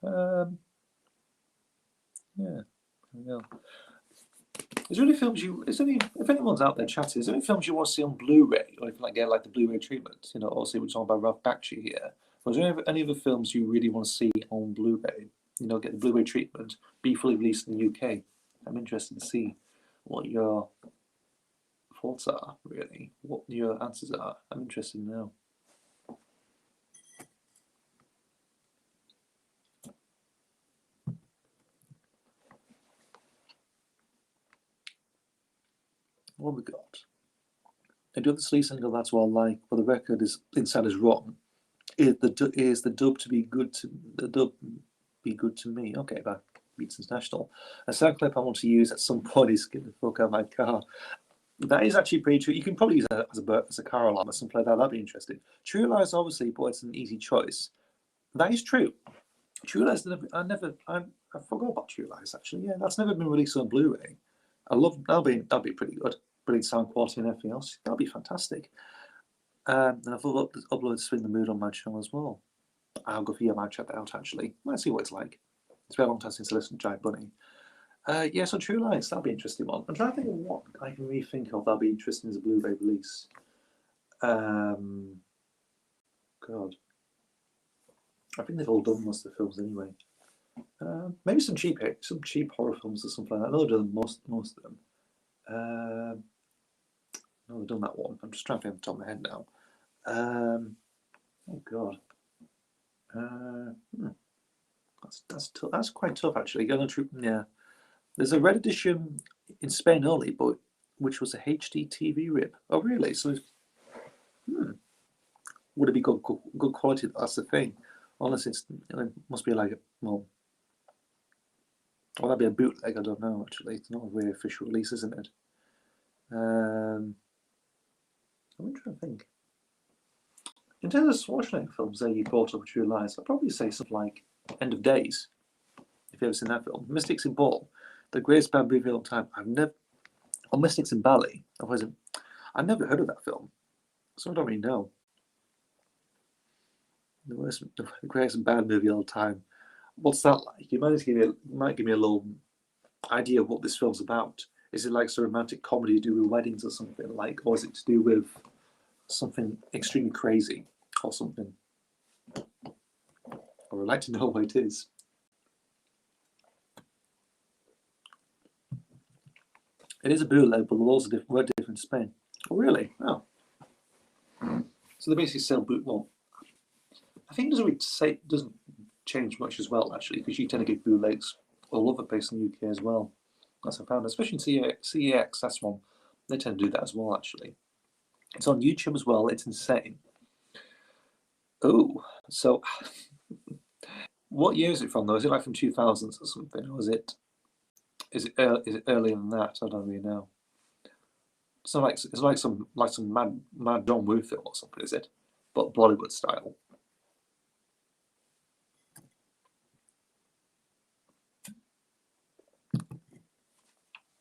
Yeah. Is there any films if anyone's out there chatting, is there any films you want to see on Blu-ray, or if get like the Blu-ray treatment? Obviously we're talking about Ralph Bakshi here. Or is there any other films you really want to see on Blu-ray? Get the Blu-ray treatment, be fully released in the UK. I'm interested to see what your thoughts are, really. What your answers are. I'm interested to know. What have we got? I do have the lead single, That's What I Like, but the record is Inside Is Wrong. Is the dub to be good to me? Okay, that Beats International. A sound clip I want to use at some point is Get the Fuck Out of My Car. That is actually pretty true. You can probably use it as a car alarm or something like that. That'd be interesting. True Lies, obviously, but it's an easy choice. That is true. True Lies, I forgot about True Lies actually. Yeah, that's never been released on Blu-ray. That'll be pretty good. Brilliant sound quality and everything else. That'll be fantastic. And I've uploaded Swing the Mood on my channel as well. I'll go for you. I might check that out actually. Let's see what it's like. It's been a long time since I listened to Giant Bunny. So True Lies, that'll be an interesting one. I'm trying to think of what I can really think of that'll be interesting as a Blu-ray release. God. I think they've all done most of the films anyway. Maybe some cheap horror films or something like that. I know they've done most of them. No, they've done that one. I'm just trying to think off the top of my head now. Oh God. That's quite tough actually. Yeah. There's a red edition in Spain only, but which was a HD TV rip. Oh really? So would it be good quality? That's the thing. Unless it must be like that'd be a bootleg. I don't know actually. It's not a very official release, isn't it? I'm trying to think. In terms of Schwarzenegger films that you brought up, True Lies, I'd probably say something like End of Days. If you've ever seen that film, Mystics in Ball, the greatest band movie of all time. Mystics in Ballet. I've never heard of that film, so I don't really know. The greatest band movie of all time. What's that like? You might give me a little idea of what this film's about. Is it like a romantic comedy to do with weddings or something like, or is it to do with something extremely crazy or something? Or I'd like to know what it is. It is a bootleg, but the laws are different in Spain. Oh, really? Oh. So they basically sell well, I think it doesn't change much as well, actually, because you tend to get bootlegs all over the place in the UK as well. That's what I found, especially in CEX. That's one. They tend to do that as well, actually. It's on YouTube as well. It's insane. Oh, so what year is it from, though? Is it like from 2000s or something, or is it earlier than that? I don't really know. It's not like it's like some mad John Woo film or something, is it? But Bollywood style.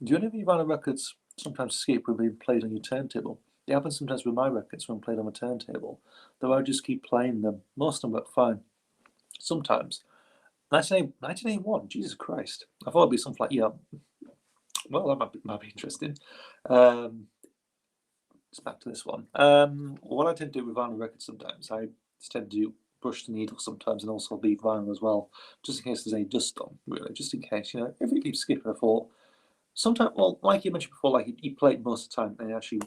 Do you know if your vinyl records sometimes skip when being played on your turntable? It happens sometimes with my records when played on a turntable, though I just keep playing them. Most of them work fine. Sometimes. 1981, Jesus Christ. I thought it'd be something like, yeah, well, that might be interesting. It's back to this one. What I tend to do with vinyl records sometimes, I tend to brush the needle sometimes and also leave vinyl as well, just in case there's any dust on, really, just in case, if it keeps skipping, I thought, sometimes, well, like you mentioned before, like you play it most of the time and actually,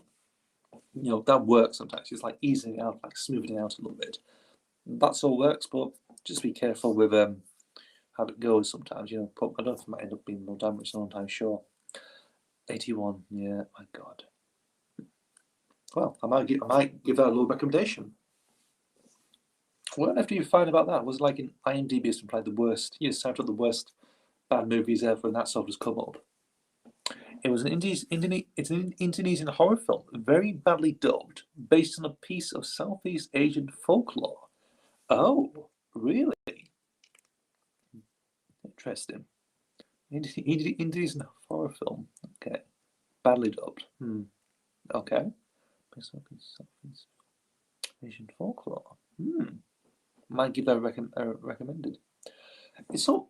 that works sometimes. It's like easing it out, like smoothing it out a little bit. That's all works, but just be careful with how it goes sometimes. I don't know if it might end up being more damaged than I'm not entirely sure. 81, yeah, my God. Well, I might give that a little recommendation. What did you find about that? Was it like in IMDb has been played the worst? It's titled the worst bad movies ever, and that sort of has come up. It was it's an Indonesian horror film, very badly dubbed, based on a piece of Southeast Asian folklore. Oh, really? Interesting. Indonesian horror film. Okay. Badly dubbed. Okay. Based on a piece of Southeast Asian folklore. Might give that recommended. It's so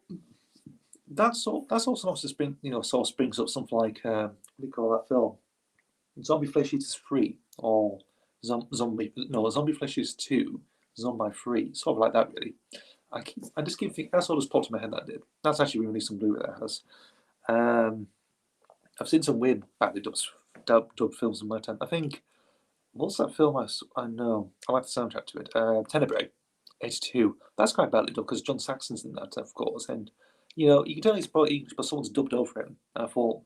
that's also sort of springs up something like what do you call that film? Zombie Flesh Eaters 3 or Zombie Flesh Eaters 2, Zombie 3, sort of like that really. I just keep thinking that's all just popped in my head that did. That's actually released on Blu-ray that has. I've seen some weird badly dubbed films in my time. I think what's that film I know? I like the soundtrack to it. Tenebrae, 82. That's quite badly dubbed because John Saxon's in that, of course, and you can tell it's probably but someone's dubbed over him. I thought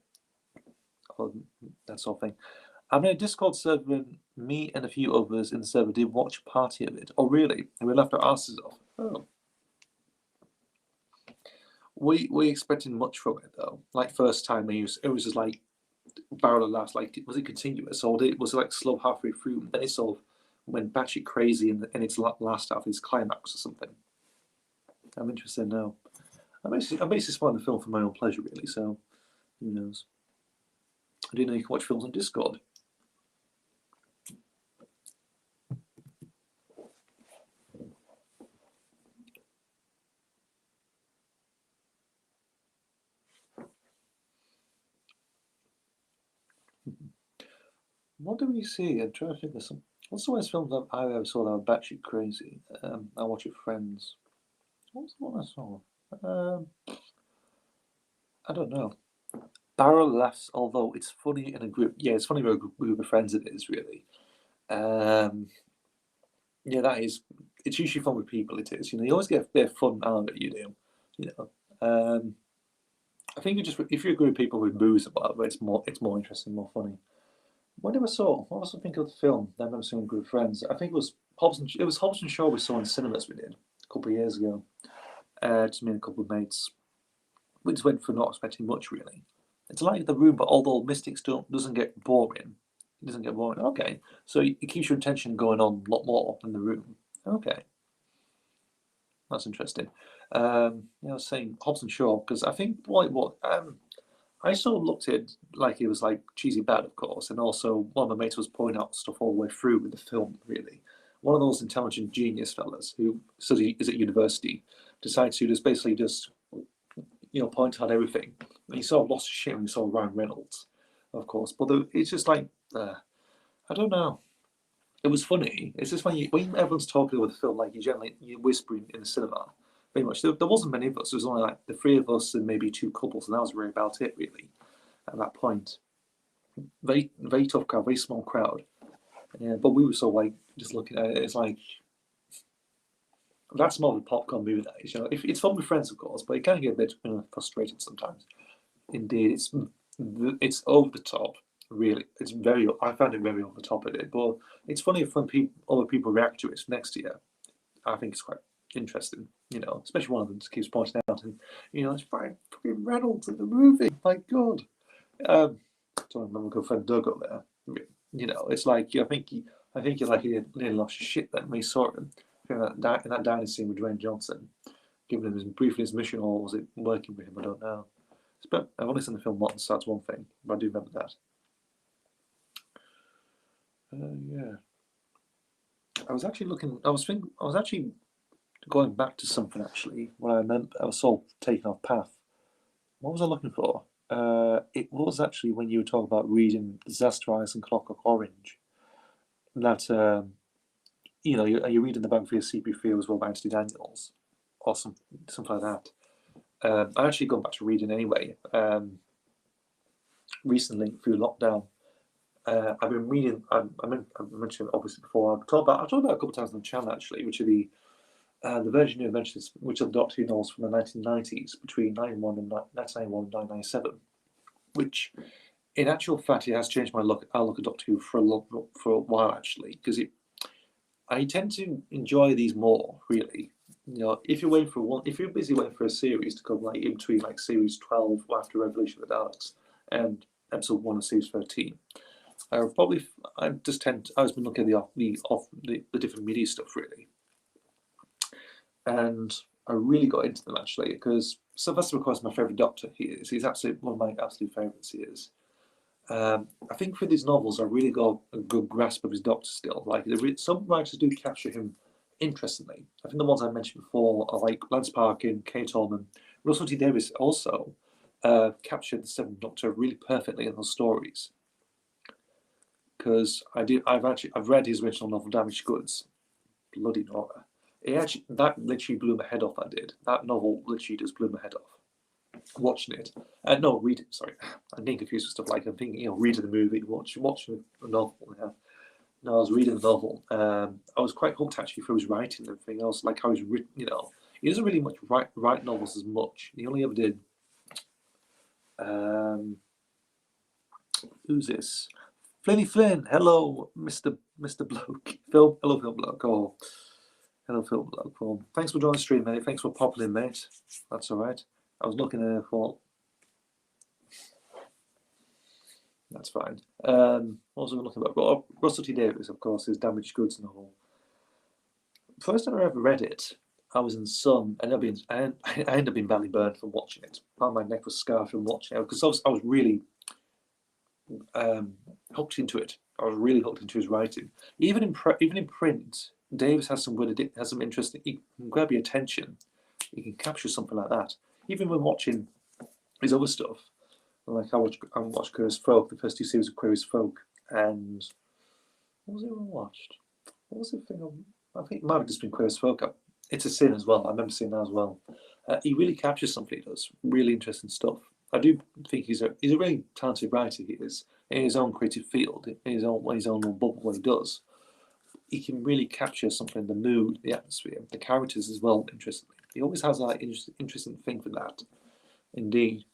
that sort of thing. I'm in a Discord server with me and a few others in the server did watch a party of it. Oh, really? And we left our asses off. Oh. We expecting much from it, though. Like, first time it was just like barrel of laughs. Like, was it continuous? Or was it like slow halfway through? And then it sort of went batshit crazy in its last half, its climax or something. I'm interested now. I'm basically spoiling the film for my own pleasure, really, so who knows? I do know you can watch films on Discord. What do we see? I'm trying to think of some. What's the worst films I've ever saw that were batshit crazy? I watch it with friends. What was the one I saw? I don't know. Barrel laughs, although it's funny in a group. Yeah, it's funny with a group of friends. It is really. Yeah, that is. It's usually fun with people. It is. You always get a bit of fun out of it. You do. I think if you're a group of people with booze or whatever, it's more interesting, more funny. What was I thinking of the film that I remember seeing with a group of friends? I think it was Hobbs and Shaw we saw in cinemas we did a couple of years ago. Just me and a couple of mates. We just went for not expecting much really. It's like The Room, but although Mystics doesn't get boring. It doesn't get boring. Okay. So it keeps your attention going on a lot more than The Room. Okay. That's interesting. I was saying Hobbs and Shaw because I think I sort of looked at it like it was like cheesy bad, of course, and also one of my mates was pointing out stuff all the way through with the film. Really, one of those intelligent genius fellas who is at university decides to just basically point out everything. And he sort of lost his shit when he saw Ryan Reynolds, of course. But it's just like I don't know. It was funny. It's just when everyone's talking about the film, like you're whispering in the cinema. Very much. There wasn't many of us. There was only like the three of us and maybe two couples, and that was really about it, really. At that point, very very tough crowd, very small crowd. Yeah, but we were sort of like just looking at it. It's like that's more of a popcorn movie. That is, if it's fun with friends, of course, but it can get a bit frustrating sometimes. Indeed, it's over the top. Really, it's very. I found it very over the top at it, but it's funny if when other people react to it next year. I think it's quite interesting, especially one of them just keeps pointing out, and it's Ryan fucking Reynolds in the movie. My God, sorry, my good friend Doug up there. It's like I think he nearly lost his shit then when he saw him in that dining scene with Dwayne Johnson, giving him briefly his mission, or was it working with him? I don't know. But I've only seen the film once, so that's one thing, but I do remember that. Yeah. I was actually going back to something actually when I remember I was sort of taken off path. What was I looking for? It was actually when you were talking about reading Disaster Eyes and Clockwork Orange. That are you reading the biography of CP3 as well by Anthony Daniels, or something like that. I actually gone back to reading anyway. Recently through lockdown. I've been reading. I mentioned obviously before. I've talked about it a couple of times on the channel actually, which are the Virginia Adventures, which are the Doctor Who novels from the 1990s, between 1991 and 1997, which, in actual fact, it has changed my outlook at Doctor Who for a while actually, because I tend to enjoy these more really. If you're busy waiting for a series to come like in between like series 12 after Revolution of the Daleks and episode 1 of series 13. I was been looking at the different media stuff really, and I really got into them actually because Sylvester McCoy is my favourite Doctor. He's absolutely one of my absolute favourites. He is. I think for these novels, I really got a good grasp of his Doctor still. Like some writers do capture him interestingly. I think the ones I mentioned before are like Lance Parkin, Kate Allman, Russell T Davies also captured the Seventh Doctor really perfectly in those stories. Because I've read his original novel Damaged Goods, bloody Nora. That literally blew my head off. That novel literally just blew my head off. Watching it, no, read it. Sorry, I'm getting confused with stuff like I'm thinking, reading the movie, watching the novel. Yeah. No, I was reading the novel. I was quite hooked actually for his writing and everything else, like how he's written. He doesn't really much write novels as much. He only ever did. Who's this? Flinny Flynn, hello, Mr. Bloke. Phil, hello, Phil Bloke. Oh, hello, Phil Bloke. Well, thanks for joining the stream, mate. Thanks for popping in, mate. That's all right. I was looking at it for. That's fine. What was I looking about? Russell T Davies, of course, his Damaged Goods novel. First time I ever read it, I was in Sun, and I ended up being badly burned from watching it. Part of my neck was scarred from watching it because I was really hooked into it. I was really hooked into his writing. Even in print, Davis has some interesting. He can grab your attention. He can capture something like that. Even when watching his other stuff, like I watched Queer Folk, the first 2 series of Queer Folk, and what was it I watched? What was the thing? I think it might have just been Queer Folk. It's a Sin as well. I remember seeing that as well. He really captures something. He does really interesting stuff. I do think he's a really talented writer. He is in his own creative field, in his own little bubble. What he does, he can really capture something, the mood, the atmosphere, the characters as well. Interestingly, he always has that interesting thing for that. Indeed,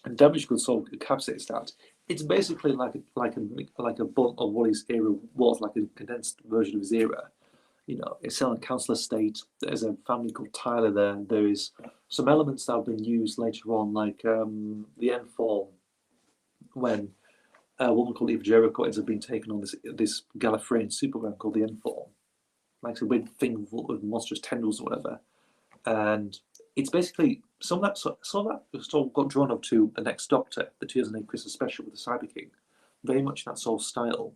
and Damaged Goods sort of encapsulates that. It's basically like a book of what his era was, like a condensed version of his era. It's on a council estate. There's a family called Tyler there. There is some elements that have been used later on, like the end form, when a woman called Eva Jericho ends up being taken on this Gallifreyan superman called the end form, like a weird thing with monstrous tendrils or whatever. And it's basically some of that sort of got drawn up to the Next Doctor, the 2008 Christmas special with the Cyber King, very much that sort of style.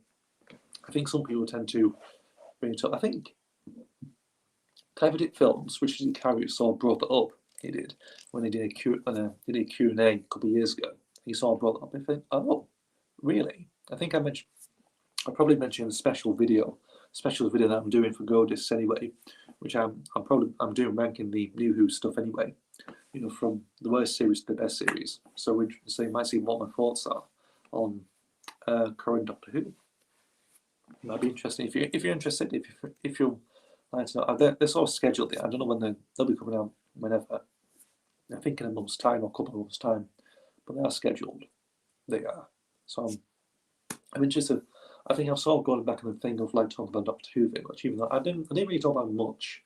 I think some people tend to bring it up. I think Clever Dick Films, which is Carrie saw brought it up. He did when they did a Q&A a couple of years ago. He saw brought it up. I think, oh, really? I think I probably mentioned a special video that I'm doing for Godis anyway, which I'm doing ranking the New Who stuff anyway. From the worst series to the best series. So you might see what my thoughts are on current Doctor Who. It might be interesting if you're interested. If you're like to know, they're sort of scheduled. I don't know when they'll be coming out. Whenever, I think in a month's time or a couple of months' time. but they are scheduled. They are. So I'm interested. I think I've sort of gone back in the thing of like talking about Doctor Who very much, even though I didn't really talk about much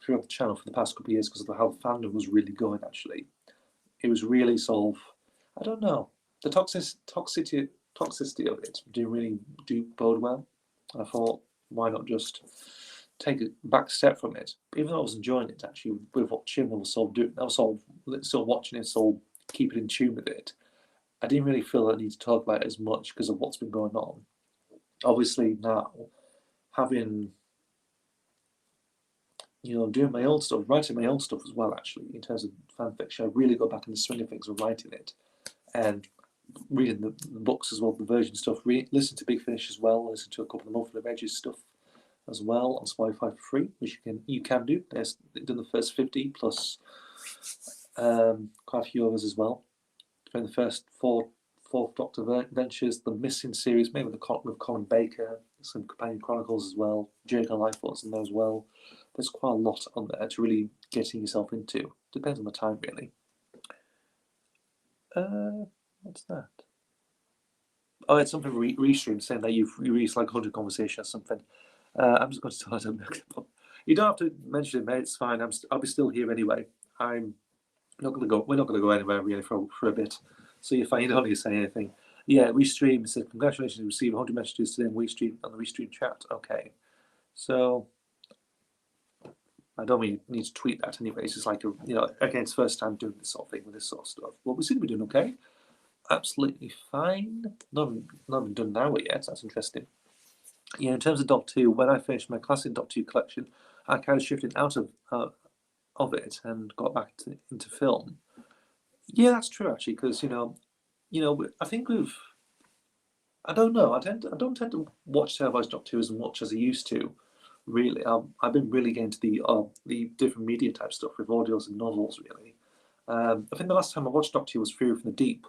throughout the channel for the past couple of years because of how the fandom was really going. Actually, it was really sort of, I don't know, the toxicity of it didn't really do bode well. And I thought, why not just take a back step from it? Even though I was enjoying it, actually, with what Chim was sort of doing, I was sort of still watching it, sort of keeping in tune with it. I didn't really feel I need to talk about it as much because of what's been going on. Obviously now, having, doing my own stuff, writing my own stuff as well, actually, in terms of fan fiction, I really got back in the swing of things of writing it and reading the books as well, the version stuff, listen to Big Finish as well, listen to a couple of Monthly Regis stuff as well on Spotify for free, which you can do. They've done the first 50 plus quite a few others as well. From the first fourth Doctor Ventures, the Missing series, maybe with Colin Baker, some Companion Chronicles as well, Jake and Lifeboats in there as well. There's quite a lot on there to really getting yourself into. Depends on the time, really. What's that? Oh, it's something Restream saying that you've released like 100 conversations or something. I'm just going to start it. You don't have to mention it, mate. It's fine. I'll be still here anyway. I'm not going to go. We're not going to go anywhere really for a bit. So you're fine. You don't need to say anything. Yeah, Restream said congratulations. You received 100 messages today on the Restream chat. Okay, so I don't really need to tweet that anyway. It's just like again, it's first time doing this sort of thing with this sort of stuff. Well, we seem to be doing okay. Absolutely fine. Not even done now yet. That's interesting. Yeah, in terms of Doctor Who, when I finished my classic Doctor Who collection, I kind of shifted out of it and got back into film. Yeah, that's true actually, because I think I don't know. I don't tend to watch televised Doctor Who as much as I used to. Really, I've been really getting into the different media type stuff with audios and novels. Really, I think the last time I watched Doctor Who was Fury from the Deep.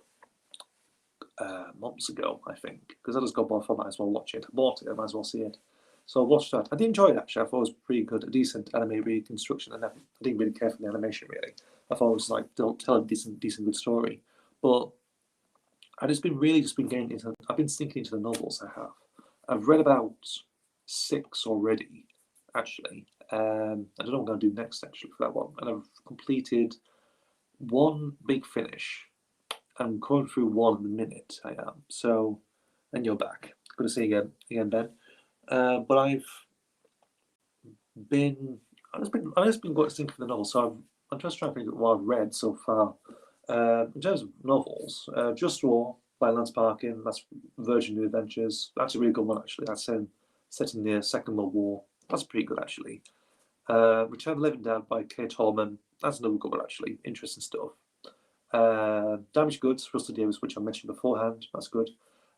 Months ago, I think, because I just got bored. I might as well watch it. I bought it. I might as well see it. So I watched that. I did enjoy it actually. I thought it was pretty good, a decent anime reconstruction, and I didn't really care for the animation really. I thought it was like they'll tell a decent good story. But I've just been getting into. I've been sinking into the novels. I've read about 6 already, actually. I don't know what I'm going to do next actually for that one, and I've completed one Big Finish. I'm going through one in a minute. I am. So, and you're back. Good to see you again, Ben. But I've just been going to think of the novel. So I'm just trying to think of what I've read so far. In terms of novels, Just War by Lance Parkin. That's Virgin New Adventures. That's a really good one actually. That's set in the Second World War. That's pretty good actually. Return of the Living Dead by Kate Holman. That's another good one actually. Interesting stuff. Damaged Goods, Russell Davies, which I mentioned beforehand. That's good.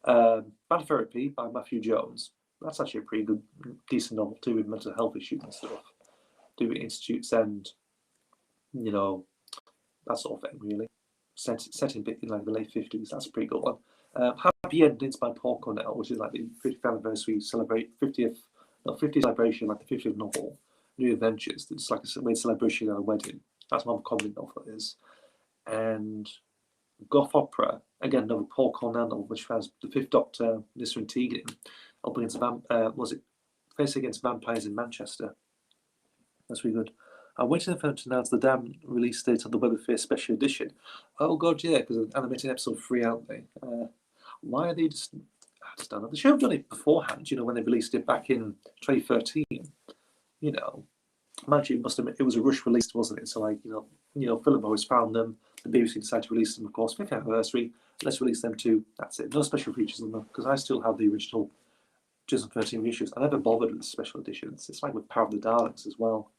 Bad Therapy by Matthew Jones. That's actually a pretty good, decent novel too, with mental health issues and stuff. Do with institutes and that sort of thing. Really, set in like the late 50s. That's a pretty good one. Happy Endings by Paul Cornell, which is like the 50th anniversary 50th celebration, like the 50th novel. New Adventures. It's like a weird celebration at a wedding. That's my comedy novel is. And Goth Opera, again, another Paul Cornell novel, which has the Fifth Doctor, Mr. and Tegan, up against facing against vampires in Manchester. That's really good. I'm waiting for them to announce the damn release date of the Web of Fear Special Edition. Oh god, yeah, because they're animating episode 3, aren't they? Why are they just? I just don't know. They should have done it beforehand. When they released it back in 2013. Imagine it was a rush release, wasn't it? So like Philip always found them. The BBC decided to release them, of course, 5th anniversary. Let's release them too. That's it. No special features on them because I still have the original 2013 reissues. I never bothered with the special editions. It's like with Power of the Daleks as well.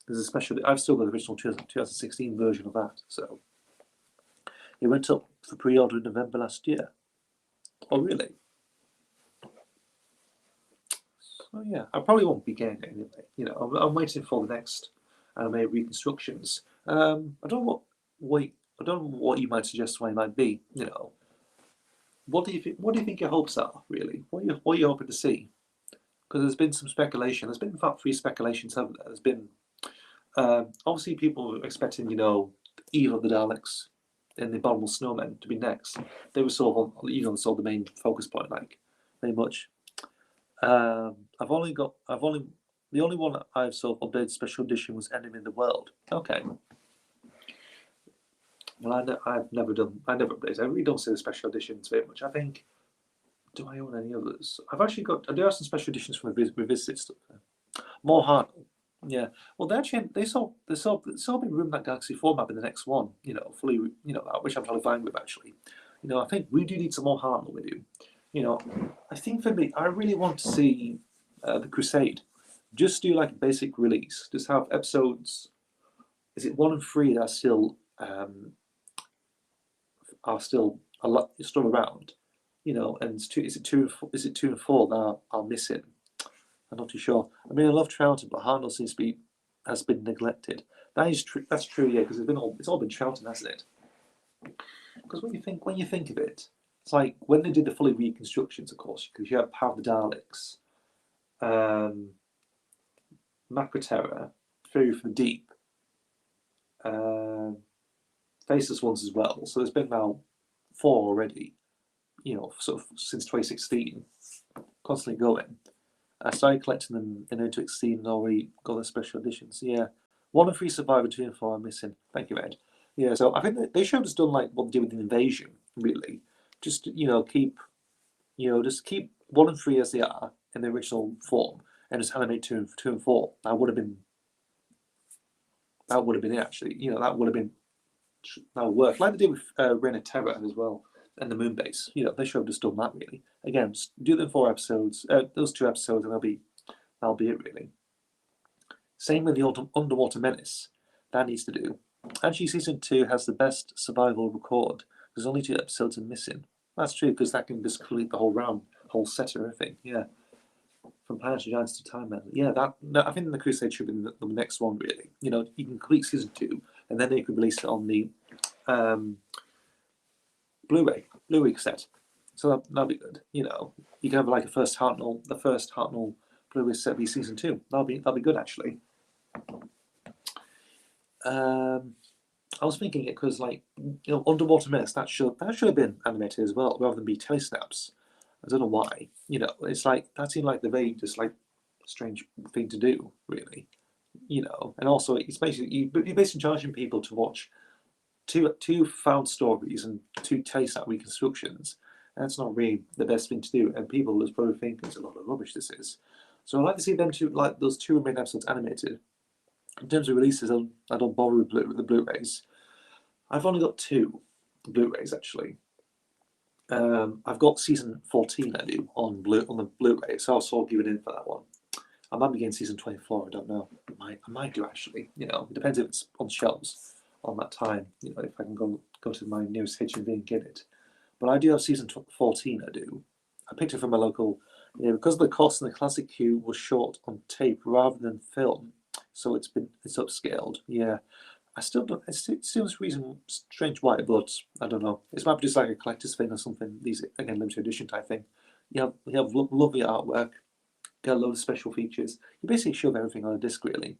There's a special. I've still got the original 2016 version of that. So it went up for pre-order in November last year. Oh really? So yeah, I probably won't be getting it anyway. I'm waiting for the next anime reconstructions. I don't know what you might suggest why it might be. What do you think? What do you think your hopes are really? What are you hoping to see? Because there's been some speculation. There's been in fact 3 speculations, haven't there? There's been obviously people expecting Evil of the Daleks, and the Abominable Snowmen to be next. They were sort of, sort of the main focus point, like very much. The only one that I've sort of updated special edition was Enemy in the World. Okay. Well, I've never updated. I really don't see the special editions very much. I think. Do I own any others? I do have some special editions from Revisited stuff. More Hartnell. Yeah. Well, they saw me room that Galaxy 4 map in the next one. Fully. Which I'm totally fine with actually. I think we do need some more Hartnell. We do. I think for me, I really want to see the Crusade. Just do like a basic release. Just have episodes. Is it 1 and 3 that are still around? And is it 2 and 4 that are missing? I'm not too sure. I mean, I love Troughton, but Hartnell has been neglected. That is true. That's true, yeah, because it's all been Troughton, hasn't it? Because when you think of it, it's like when they did the fully reconstructions, of course, because you have Power of the Daleks, Macroterror, Fury from the Deep, Faceless Ones as well. So there's been now 4 already. Sort of since 2016, constantly going. I started collecting them in 2016 and already got the special editions. Yeah, 1 and 3 Survivor, 2 and 4 are missing. Thank you, Ed. Yeah, so I think they should have just done like what they did with the Invasion, really. Just keep 1 and 3 as they are in the original form, and just animate 2 and 4. That would have been it actually. That would work. Like they did with Reign of Terror as well. And the moon base, they should have just done that really. Again, just do them 4 episodes, those 2 episodes, and that'll be it really. Same with the Underwater Menace, that needs to do. Actually, season 2 has the best survival record. There's only 2 episodes are missing. That's true because that can just complete the whole set of everything. Yeah, from Planets of Giants to Time Man. Yeah, I think the Crusade should be the next one really. You can complete season 2, and then they could release it on the. Blu-ray cassette, so that'll be good. You can have like the first Hartnell Blu-ray set be season 2. That'll be good actually. I was thinking it because Underwater Menace that should have been animated as well rather than be telesnaps. I don't know why. It's like that seemed like the very just like strange thing to do really. And also it's basically you're basically charging people to watch two found stories and 2 telesnap reconstructions. That's not really the best thing to do, and people will probably think it's a lot of rubbish this is. So I'd like to see them those 2 remaining episodes animated. In terms of releases, I don't bother with the Blu-rays. I've only got 2 Blu-rays actually. I've got season 14 I do on the Blu-ray, so I'll sort of give it in for that one. I might be getting season 24. I don't know. I might do actually. It depends if it's on shelves on that time. If I can go to my nearest HMV and get it. But I do have season 14. I do. I picked it from a local. Because of the cost and the classic queue was short on tape rather than film, so it's upscaled. Yeah, I still don't. It seems strange why, but I don't know. It's might be just like a collector's thing or something. These again limited edition type thing. You have lovely artwork. Get a load of special features. You basically shove everything on a disc, really.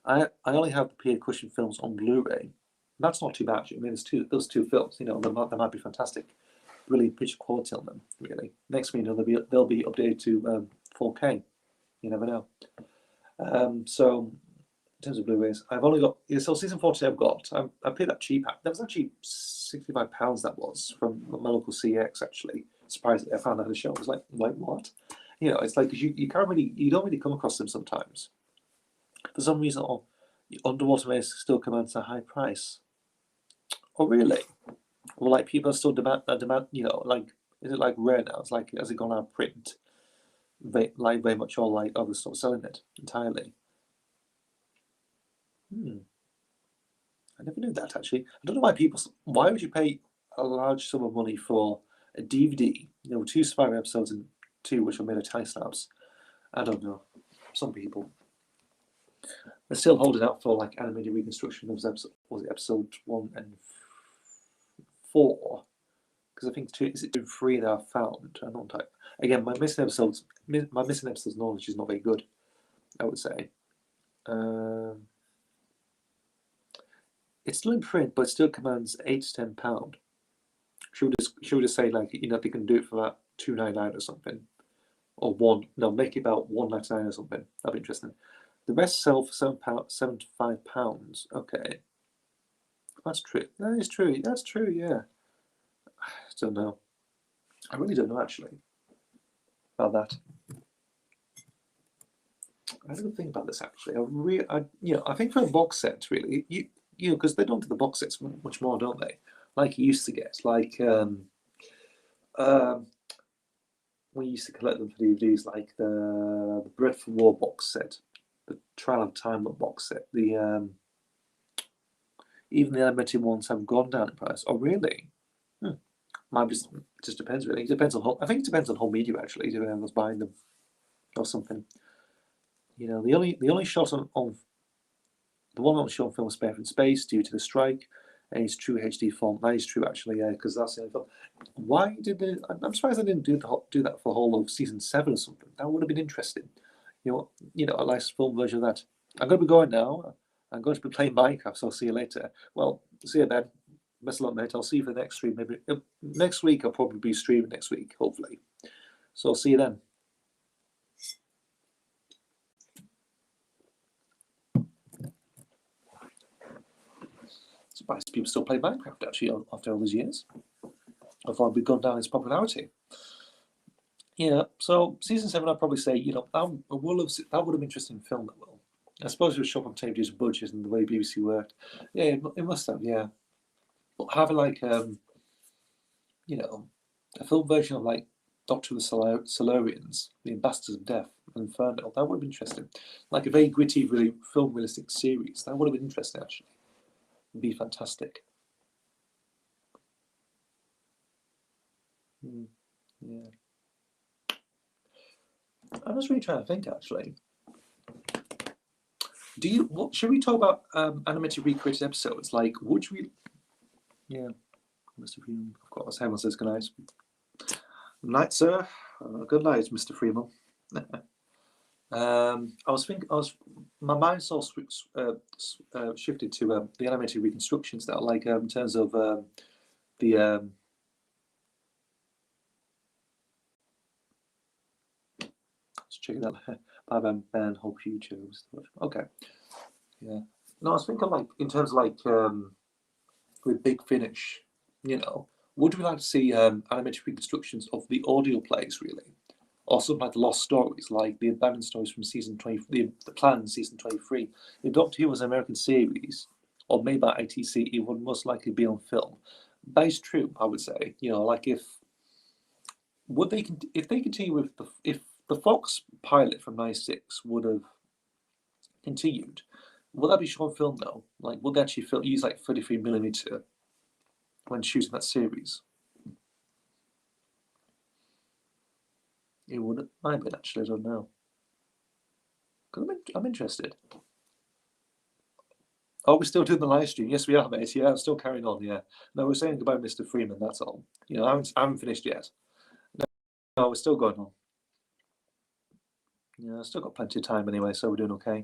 I only have the Pierre Cushing films on Blu-ray. That's not too bad. I mean, those two films. They might be fantastic. Really picture quality on them. Really. Next thing you know, they'll be updated to 4K. You never know. So in terms of Blu-rays, I've only got season 14. I've got. I paid that cheap. That was actually £65. That was from my local CX actually. Surprisingly, I found that at the show. I was like what? It's like you can't really, you don't really come across them sometimes. For some reason, Underwater Menace still commands a high price. Oh really? Well, like people are still demand. Is it like rare now? It's like has it gone out of print? Very much all like they're still selling it entirely. I never knew that actually. I don't know why why would you pay a large sum of money for a DVD? 2 Survivor episodes and 2 which are made of telesnaps. I don't know. Some people. They're still holding out for like animated reconstruction of episode 1 and 4? Because I think 2 is it 2 and 3 that I've found. I don't know. Again, my missing episodes knowledge is not very good, I would say. it's still in print, but it still commands £8 to £10. Should we just say like they can do it for about £2.99 or something, or make it about £1.99 or something. That'd be interesting. The rest sell for £75. Okay, that's true. That is true. That's true. Yeah. I don't know. I really don't know actually about that. I don't think about this actually. I think for a box set, really, because they don't do the box sets much more, don't they? Like you used to get, like we used to collect them for DVDs, like the Bread for War box set, the Trial of Time box set, the even the elementary ones have gone down in price. Oh, really? Might be. Just depends really. It depends on I think it depends on home media actually. Depending on who's buying them or something. The only shot on the one on shown film was Spare from Space due to the strike, and it's true HD form. That is true actually, yeah, because that's the only film. Why did they? I'm surprised they didn't do that for the whole of season 7 or something. That would have been interesting. A nice film version of that. I'm going to be going now. I'm going to be playing Minecraft, so I'll see you later. Well, see you then. Best of luck, mate. I'll see you for the next stream. Maybe next week. I'll probably be streaming next week, hopefully. So I'll see you then. Surprised people still play Minecraft actually after all these years. I thought we'd gone down its popularity. Yeah, so season 7, I'd probably say, that would have been interesting film. That will. I suppose it was shot on tape due to budget and the way BBC worked. Yeah, it must have. Yeah, but having like a film version of like Doctor of the Solarians, The Ambassadors of Death, and Inferno, that would have been interesting. Like a very gritty, really film realistic series. That would have been interesting actually. It'd be fantastic. Yeah. I was really trying to think actually. Should we talk about animated recreated episodes? Like, would we? Yeah, Mr. Freeman. Of course, Hemel says good night. Night, sir. Good night, Mr. Freeman. My mind sort of shifted to the animated reconstructions now, like in terms of the. Let's check it out. Bye, Ben. Hope you chose. Okay. Yeah. No, I was thinking like in terms of like with Big Finish, would we like to see animated reconstructions of the audio plays really, or something like the lost stories, like the abandoned stories from season 20, the planned season 23? If Doctor Who was an American series, or made by ITC, it would most likely be on film. That is true, I would say. Like if they continue with if the Fox pilot from 96 would have continued, will that be shown film though? Like, would they actually use like 33mm when shooting that series? It would. Might be actually. I don't know. I'm interested. Oh, we're still doing the live stream. Yes, we are, mate. Yeah, I'm still carrying on. Yeah. No, we're saying goodbye, Mr. Freeman. That's all. I haven't finished yet. No, we're still going on. Yeah, I've still got plenty of time anyway, so we're doing okay.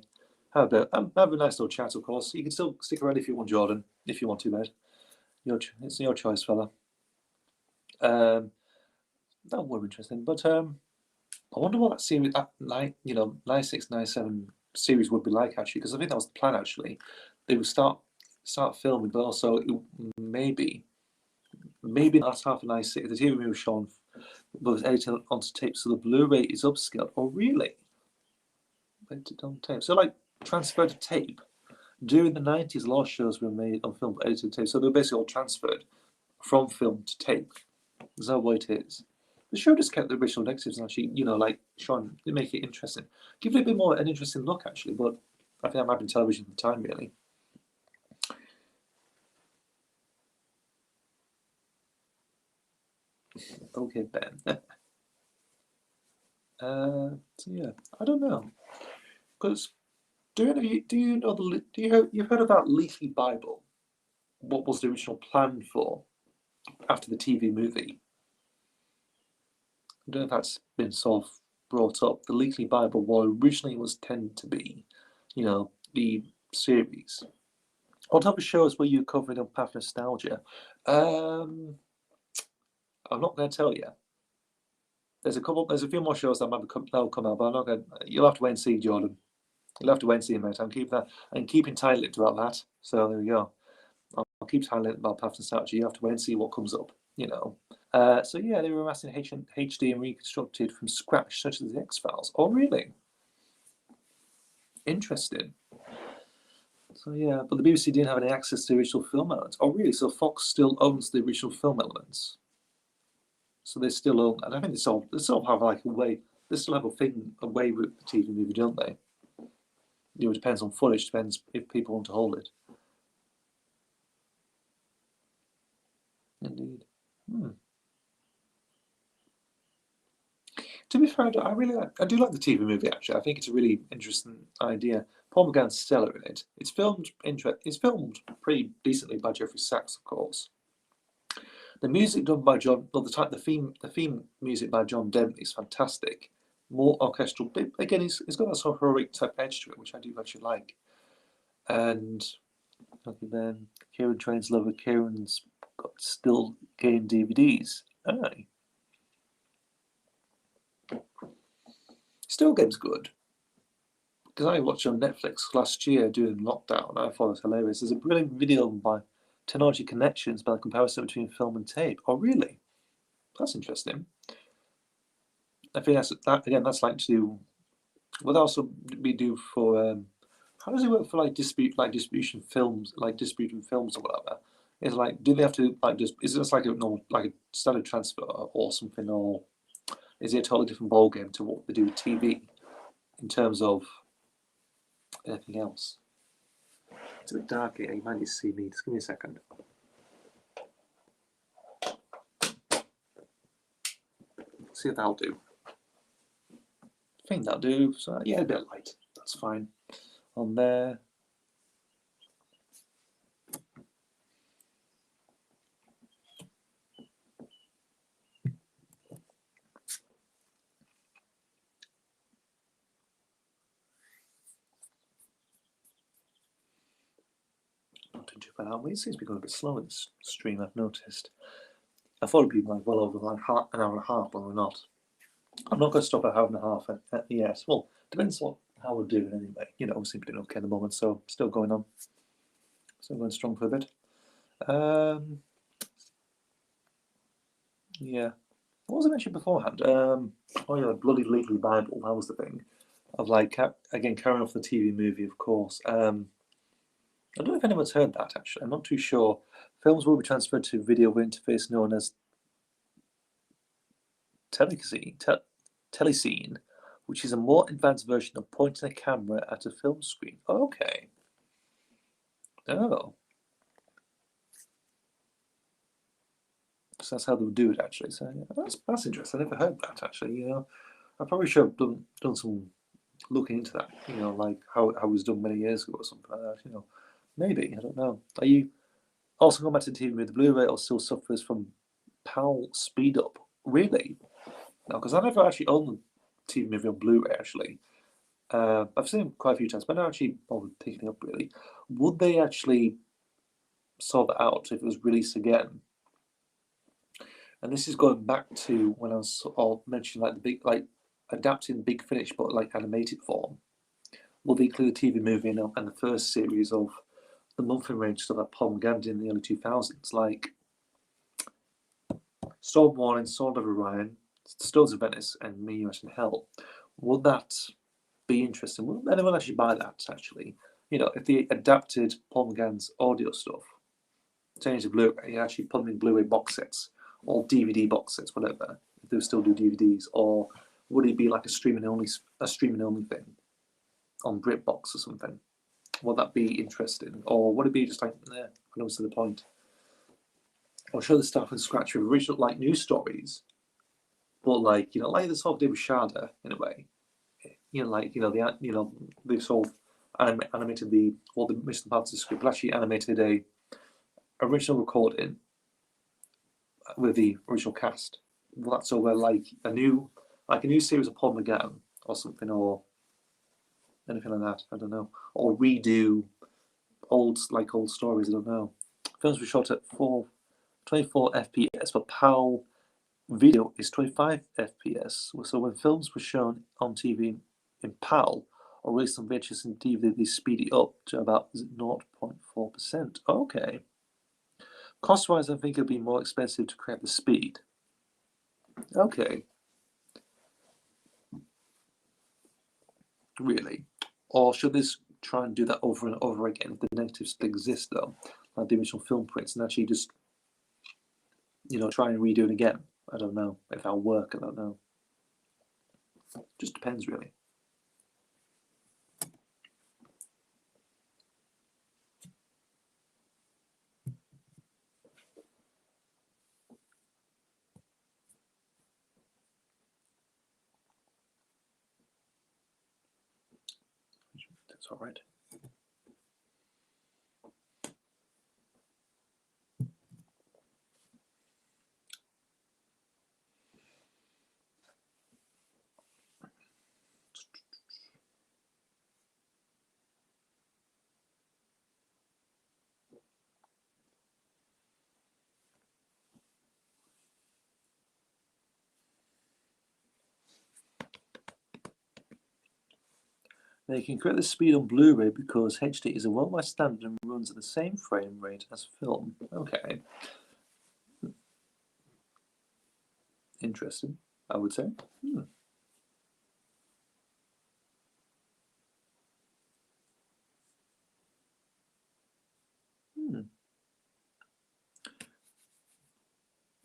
Have a nice little chat, of course. You can still stick around if you want, Jordan. If you want to, mate. It's your choice, fella. That would be interesting, but I wonder what that series, that 96, 97 series would be like actually, because I think that was the plan actually. They would start filming, but also maybe in the last half of 96, the TV was shown, but was edited onto tape, so the Blu-ray is upscaled. Oh, really? Edited on tape. So like transferred to tape. During the 90s, a lot of shows were made on film, but edited to tape. So they're basically all transferred from film to tape. Is that what it is? The show just kept the original negatives and actually, like Sean, they make it interesting. Give it a bit more an interesting look actually, but I think that might be television at the time really. Okay, Ben. So yeah, I don't know, because you've heard of that leafy Bible? What was the original plan for after the TV movie? I don't know if that's been sort of brought up. The Leafly Bible, what originally was tended to be, the series, What type of shows were you covering on Path Nostalgia? I'm not going to tell you. There's a few more shows that that'll come out, but I'm not going. You'll have to wait and see, Jordan. You'll have to wait and see, mate. I'm keeping tight about that. So there we go. I'll keep tight about Path Nostalgia. You have to wait and see what comes up. So yeah, they were remastered in HD and reconstructed from scratch, such as the X-Files. Oh, really? Interesting. So yeah, but the BBC didn't have any access to the original film elements. Oh, really? So Fox still owns the original film elements. So they still own, and I think they still have like a way. They still have a way with the TV movie, don't they? It depends on footage. Depends if people want to hold it. Indeed. To be fair, I do like the TV movie. Actually, I think it's a really interesting idea. Paul McGann's stellar in it. It's filmed pretty decently by Jeffrey Sachs, of course. The music done by the theme music by John Denton is fantastic. More orchestral, but again, it's got that sort of heroic type edge to it, which I do actually like. And then Kieran trains lover. Kieran's got still game DVDs. Aye. Still Game's good. Because I watched on Netflix last year during lockdown. I thought it was hilarious. There's a brilliant video by Technology Connections about the comparison between film and tape. Oh, really? That's interesting. I think that's like to what also we do for how does it work for like distribution films or whatever? Is like do they have to like just is this like a normal like a standard transfer or something, or is it a totally different ballgame to what they do with TV in terms of anything else? It's a bit dark here. You might need to see me. Just give me a second. See if that'll do. I think that'll do. So yeah, a bit light. That's fine. On there. Not too bad, aren't we? It seems to be going a bit slow in this stream, I've noticed. I thought it'd be like well over like an hour and a half, but we're not. I'm not going to stop at hour and a half. Yes, well, depends on how we're doing anyway. Obviously we're doing okay at the moment, so still going on. Still going strong for a bit. Yeah. What was I mentioning beforehand? Oh yeah, Bloody Legally Bible. That was the thing. Of like again carrying off the TV movie, of course. I don't know if anyone's heard that actually. I'm not too sure. Films will be transferred to video interface known as Telecine, which is a more advanced version of pointing a camera at a film screen. Oh, okay. Oh. So that's how they'll do it, actually. So yeah, that's interesting. I never heard that, actually. I probably should have done some looking into that. Like how it was done many years ago or something like that. Maybe I don't know. Are you also going back to the TV with the Blu-ray, or still suffers from PAL speed up? Really? No, because I never actually owned the TV movie on Blu-ray. Actually, I've seen it quite a few times, but I never actually bothered picking it up. Really, would they actually sort that out if it was released again? And this is going back to when I was mentioning like the big adapting Big Finish, but like animated form. Will they include the TV movie and the first series of the monthly range stuff that Paul McGann did in the early 2000s, like Storm Warning, Sword of Orion, Stones of Venice, and Me, You, and Hell? Would that be interesting? Would anyone actually buy that? Actually, if they adapted Paul McGann's audio stuff, changed to Blu-ray, actually put them in Blu-ray box sets or DVD box sets, whatever. If they still do DVDs, or would it be like a streaming only thing on BritBox or something? Would that be interesting, or would it be just like, I don't see the point? I'll show the stuff from scratch with original like news stories, but like like the sort of did with Shada in a way. They've sort of animated the missing parts of the script, but actually animated a original recording with the original cast. Well, that's over like a new series of Paul McGann or something, or anything like that. I don't know. Or redo old stories. I don't know. Films were shot at 24 FPS, but PAL video is 25 FPS. So when films were shown on TV in PAL or released on VHS and DVD, they speed it up to about 0.4%. Okay. Cost-wise, I think it'd be more expensive to create the speed. Okay. Really? Or should this try and do that over and over again if the negatives still exist, though, like the original film prints, and actually just, try and redo it again? I don't know if that'll work. I don't know. Just depends, really. That's all right. They can create the speed on Blu-ray because HD is a worldwide standard and runs at the same frame rate as film. Okay. Interesting, I would say.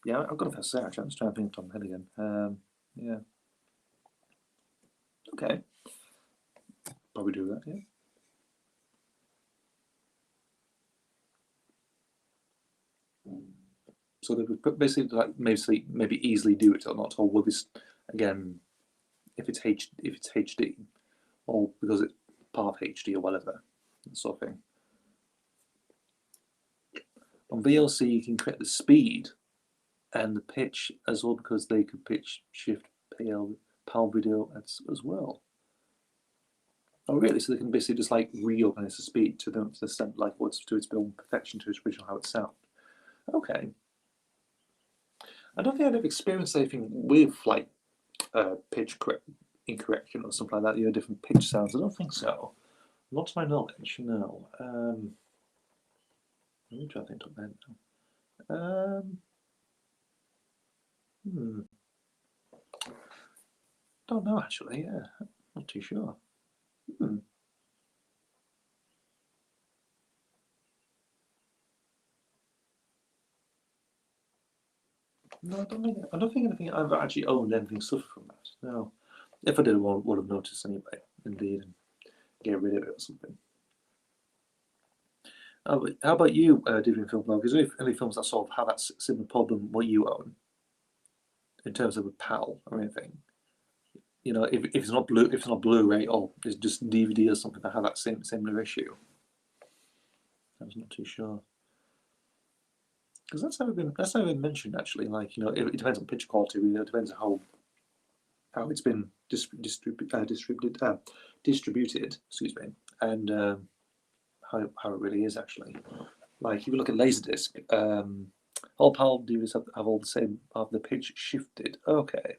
Yeah, I've got to say, actually, I'm just trying to think of Tom Head again. Yeah. Okay. Probably do that, yeah. So they would basically maybe easily do it or not, or will this again, if it's HD, or because it's part of HD or whatever, that sort of thing. On VLC, you can create the speed and the pitch as well because they could pitch shift PAL video as well. Oh, really? So they can basically just like reorganize the speed to the extent like what's to its own perfection to its original how it sounds. Okay. I don't think I'd ever experienced anything with like pitch incorrection or something like that. Different pitch sounds. I don't think so. Not to my knowledge, no. I'm trying to think of that now. Don't know actually. Yeah, not too sure. No, I don't think anything I've actually owned anything suffered from that. No. If I did, I would have noticed anyway. Indeed, and get rid of it or something. How about you, doing film blog? Is there any films that sort of have that similar problem what you own in terms of a PAL or anything? If it's not Blu-ray or it's just DVD or something that have that similar issue. I was not too sure. Because that's never been mentioned actually. Like it depends on picture quality. Really, it depends on how it's been distributed. Excuse me, and how it really is actually. Like if you look at Laserdisc, all PAL DVDs have all the same. Have the pitch shifted? Okay.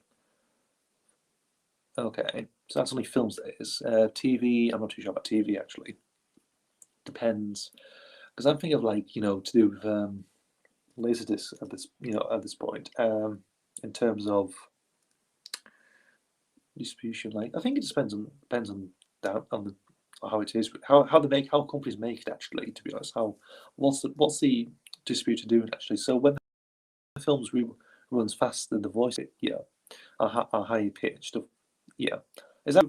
Okay, so that's only films that is. TV, I'm not too sure about TV actually. Depends, because I'm thinking of like to do with Laserdisc at this point. In terms of distribution, like I think it depends on the how it is, how companies make it actually. To be honest, what's the distributor doing actually? So when the films runs faster than the voice, are high pitched. Yeah, is that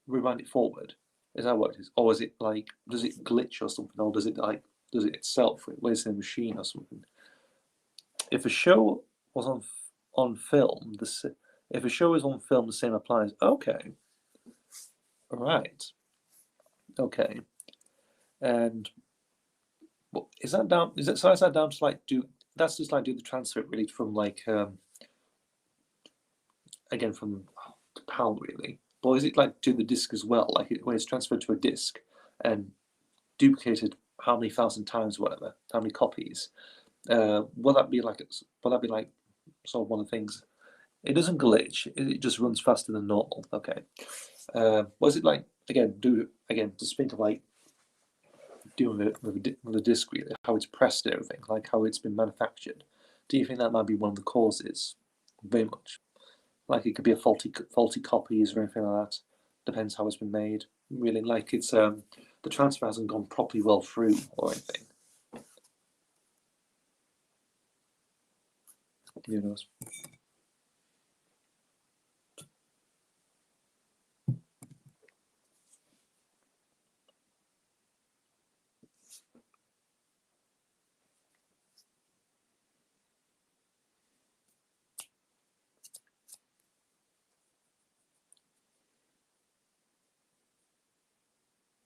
rewind it forward? Is that what it is, or is it like does it glitch or something, or does it itself when in a machine or something? If a show was on film, if a show is on film, the same applies. Okay, right. Okay, and is that down? Is that down to like do? That's just like do the transfer really from like again from PAL really, or is it like do the disc as well? Like when it's transferred to a disc and duplicated how many thousand times, whatever, how many copies. Will that be like sort of one of the things? It doesn't glitch. It just runs faster than normal. Okay. Was it like just think of like doing it with a disc really, how it's pressed and everything, like how it's been manufactured. Do you think that might be one of the causes? Very much. Like it could be a faulty copies or anything like that. Depends how it's been made. Really, like it's the transfer hasn't gone properly well through or anything. Who knows?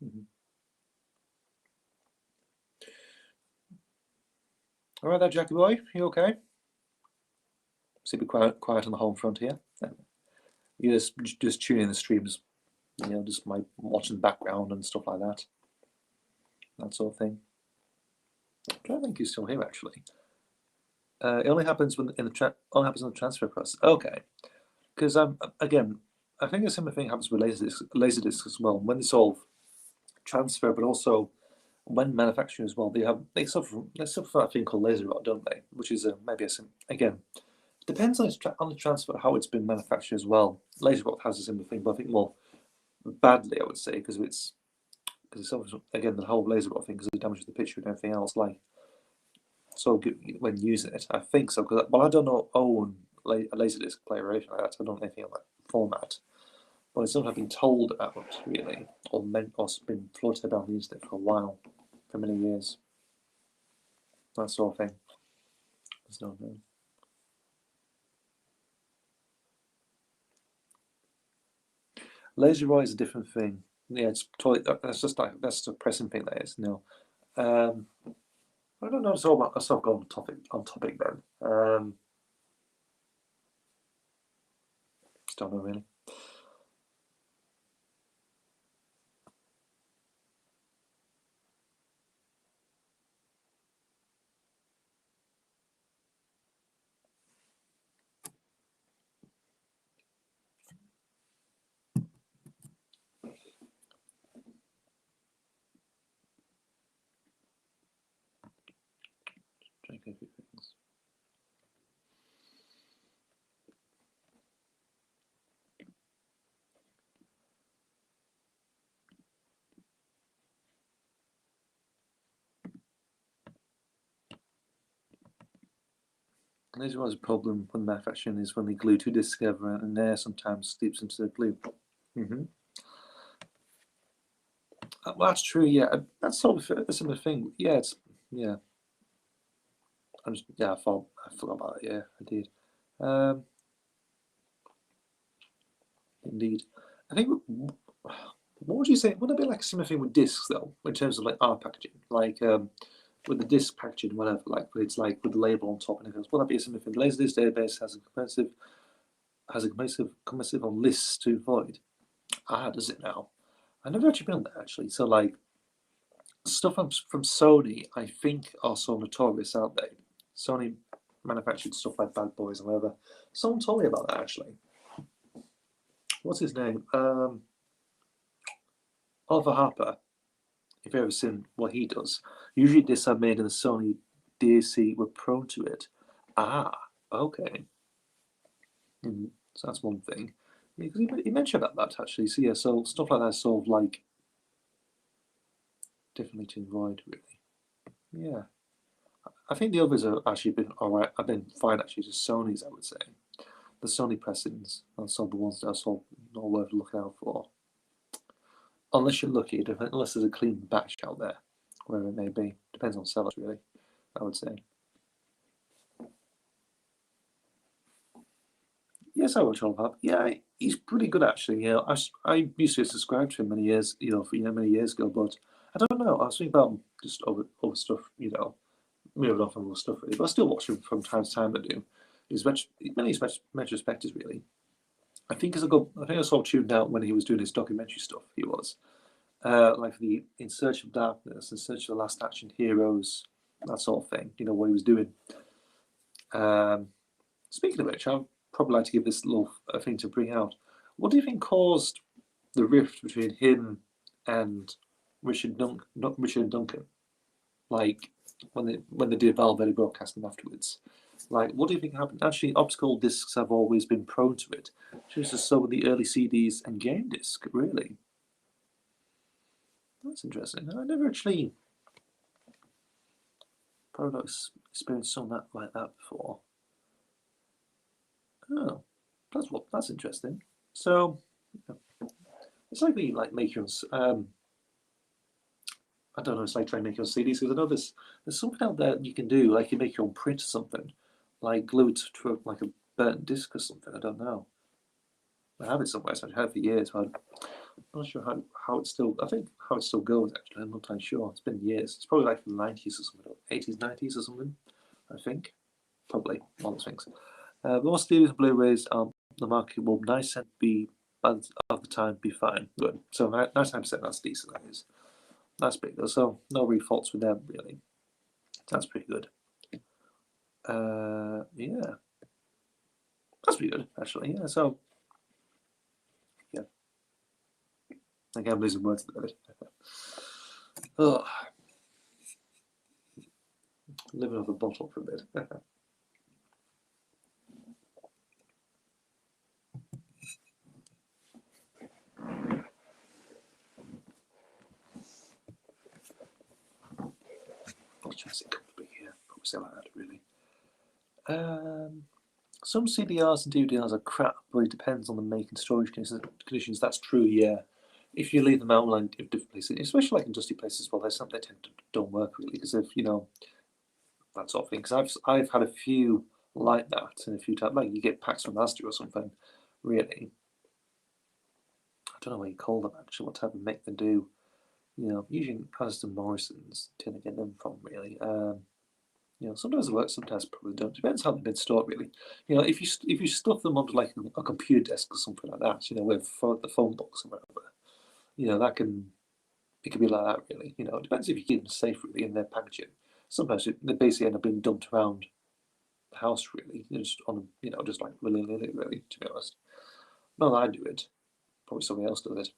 Mm-hmm. All right, there, Jackie boy. You okay? Seem to be quiet on the home front here. You just tuning the streams, just my watching the background and stuff like that. That sort of thing. I don't think he's still here actually. It only happens when in the transfer process. Okay, because again, I think a similar thing happens with laserdiscs as well. When they solve transfer, but also when manufacturing as well, they suffer from that thing called laser rot, don't they? Which is maybe again depends on the transfer how it's been manufactured as well. Laser rot has a similar thing, but I think more badly I would say because it's again the whole laser rot thing because it damages the picture and everything else. Like so when using it, I think so. Because I don't own a laserdisc player or anything like that. I don't know anything on that format. But it's something I've been told about, really, or been floated about the internet for a while, for many years. That sort of thing. There's no known. Laser eye is a different thing. Yeah, it's totally. That's a pressing thing. That is no. I don't know. It's all about. Let's not go on topic then. Just don't know really. Drink a few things. Laser eye's problem when manufacturing is when they glue two discs together and air sometimes seeps into the glue. Mm-hmm. Well, that's true. Yeah, that's sort of a similar thing. Yeah, yeah. I forgot about it. Yeah, I did. Indeed, I think. What would you say? Would it be like a similar thing with discs though, in terms of like art packaging, like with the disc packaging, whatever, like it's like with the label on top and everything else? Would that be a similar thing? The Laserdisc database has a comprehensive on lists to avoid. Does it now? I've never actually been on that actually. So like stuff from Sony, I think are so notorious, aren't they? Sony manufactured stuff like Bad Boys and whatever. Someone told me about that actually. What's his name? Oliver Harper. If you've ever seen what he does, usually discs are made in the Sony DAC were prone to it. Okay. So that's one thing. Yeah, because he mentioned about that actually. So yeah, so stuff like that is sort of like definitely to avoid really. Yeah. I think the others have actually been alright. I've been fine actually. Just Sony's, I would say. The Sony pressings are some of the ones that are sort of not worth looking out for. Unless you're lucky, unless there's a clean batch out there, wherever it may be. Depends on sellers, really, I would say. Yes, I watch all of that. Yeah, he's pretty good actually. I used to subscribe to him many years, many years ago. But I don't know. I was thinking about just over stuff, moving on from other stuff really. But I still watch him from time to time. I do. He's many respecters really. I think I sort of tuned out when he was doing his documentary stuff. He was. like the In Search of Darkness, In Search of the Last Action Heroes, that sort of thing. You know what he was doing. Speaking of which, I'd probably like to give this little thing to bring out. What do you think caused the rift between him and Richard Duncan? Like when they did Valverde broadcasting afterwards. Like, what do you think happened? Actually, optical discs have always been prone to it. Just as so with the early CDs and game disc, really. That's interesting. I never actually probably not experienced something like that before. Oh, that's interesting. So it's like when you like make your I don't know, it's like trying to make your own CDs because I know there's something out there that you can do, like you make your own print or something, like glue it to like a burnt disc or something. I don't know. I have it somewhere, so I've had it for years, but I'm not sure how it still. I think how it still goes. Actually, I'm not entirely sure. It's been years. It's probably like the 90s or something, or 80s, 90s or something. I think probably one of those things. Most DVDs and Blu-rays on the market will 9% be by the time be fine. Good. So 99%, that's decent. That is. That's pretty good. So no real faults with them really. That's pretty good. Yeah, that's pretty good actually. Yeah. So yeah, again, I'm losing words at the minute. Oh, living off a bottle for a bit. Not trying to sit comfortably here. Probably say like that really. Some CDRs and DVDRs are crap, but it depends on the make and storage conditions. That's true, yeah. If you leave them out like in different places, especially like in dusty places, well, they tend to don't work really because if that sort of thing. Because I've had a few like that, and a few times like you get packs from Asda or something. Really, I don't know what you call them actually. What type of make they do? Usually Asda Morrison's tend to get them from really. Sometimes it works, sometimes it probably don't. Depends how they've been stored, really. If you stuff them onto like a computer desk or something like that, with the phone box or whatever, it can be like that, really. It depends if you keep them safe, really, in their packaging. Sometimes they basically end up being dumped around the house, really, just on, just like willy-nilly, really, to be honest. Not that I do it. Probably somebody else does it.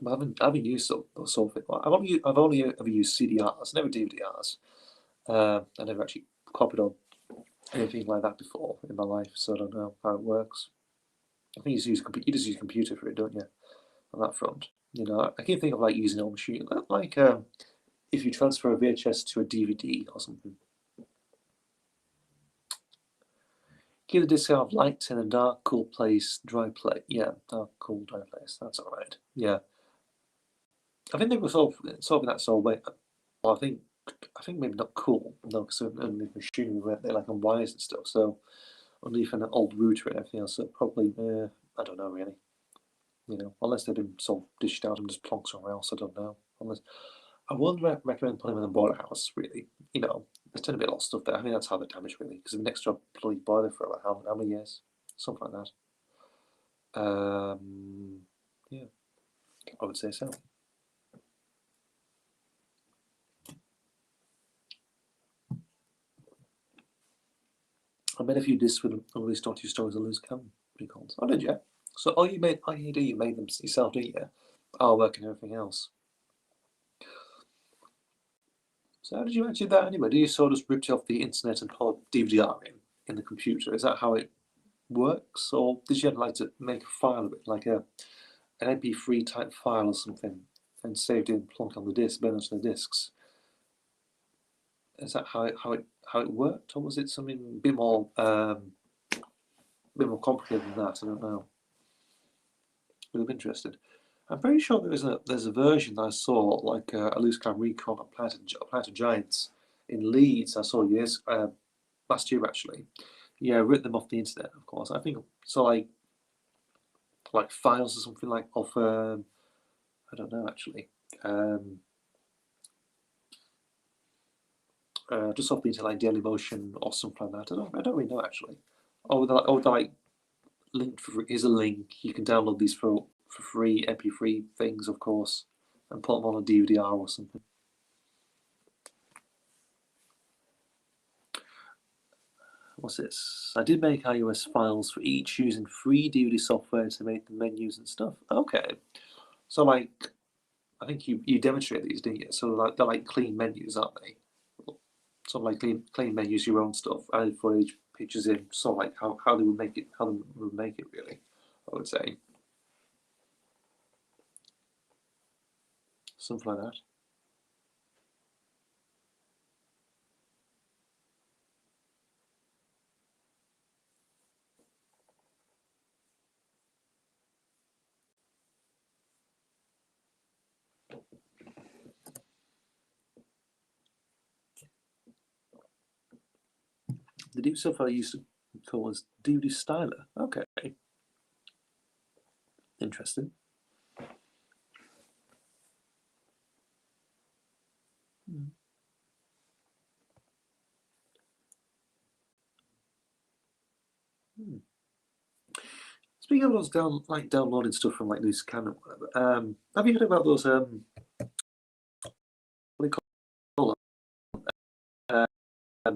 But I haven't used those sort of things. I've only ever used CDRs, never DVDRs. I never actually copied on anything like that before in my life, so I don't know how it works. I think you just use computer for it, don't you? On that front, I can think of like using an old machine, like if you transfer a VHS to a DVD or something. Give the disc out of light in a dark, cool place, dry place. Yeah, dark, cool, dry place. That's all right. Yeah, I think they were sort of in that sort of way. Well, I think maybe not cool, no, because underneath machinery, weren't they, like on wires and stuff. So underneath an old router and everything else, so probably I don't know really. Unless they've been sort of dished out and just plonked somewhere else. I don't know. Unless I wouldn't recommend putting them in a boiler house. Really, there's tend to be a lot of stuff there. I think that's how they're damaged really, because the next job bloody boiler for like how many years, something like that. Yeah, I would say so. I made a few discs with unreleased Doctor Stories of Loose Cannon recalls. Oh, did you? So, you made them yourself, didn't you? Artwork and everything else. So, how did you actually do that anyway? Do you sort of just rip it off the internet and put DVD-R in the computer? Is that how it works, or did you have like to make a file of it, like an MP3 type file or something, and saved it and plunked on the disc, burn onto the discs? Is that how it worked, or was it something a bit more complicated than that? I don't know. Really interested. I'm pretty sure there's a version that I saw, like a loose cannon recon of Planet of Giants in Leeds. I saw years last year actually. Yeah, I ripped them off the internet, of course. I think so, like files or something like of I don't know actually. Just off the internet, like Daily Motion or something like that. I don't really know actually. Or they're like linked for here's a link. You can download these for free MP3 things, of course, and put them on a DVD-R or something. What's this? I did make iOS files for each using free DVD software to make the menus and stuff. Okay, so like, I think you demonstrate these, didn't you? So like they're like clean menus, aren't they? So like clean menus, your own stuff, added footage, pictures in. So like how they would make it, really, I would say something like that. The DVD software I used to call as DVD styler. Okay, interesting. Speaking of those downloading stuff from like loose cannon, whatever. Have you heard about those? What do you call them?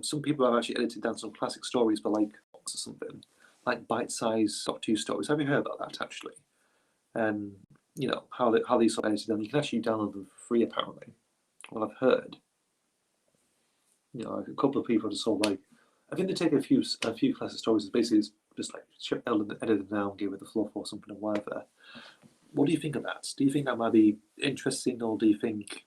Some people have actually edited down some classic stories for like or something, like bite-sized Doctor Who stories. Have you heard about that actually? And you know how these sort of edited them. You can actually download them for free apparently. Well, I've heard. You know, like a couple of people just sort of like. I think they take a few classic stories. Basically, it's just like edit them down, give it the fluff or something or whatever. What do you think of that? Do you think that might be interesting, or do you think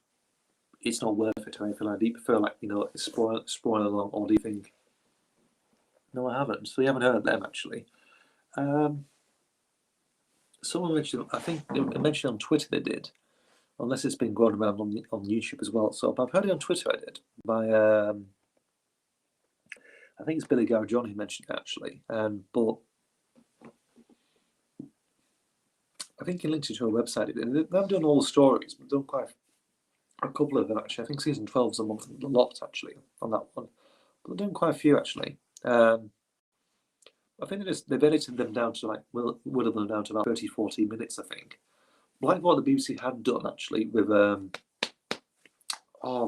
it's not worth it or anything like that? Do you prefer like spoil along, or do you think no, I haven't? So you haven't heard of them actually. Um, Someone mentioned, I think they mentioned on Twitter they did, unless it's been going around on YouTube as well. So I've heard it on Twitter. I did by I think it's Billy Garjon who mentioned it actually, but I think he linked it to a website. They haven't done all the stories, but they've done quite a couple of them actually. I think season 12 is a lot actually on that one, but they're doing quite a few actually. I think they've edited them down to like whittled them down to about 30-40 minutes, I think. Like what the BBC had done actually with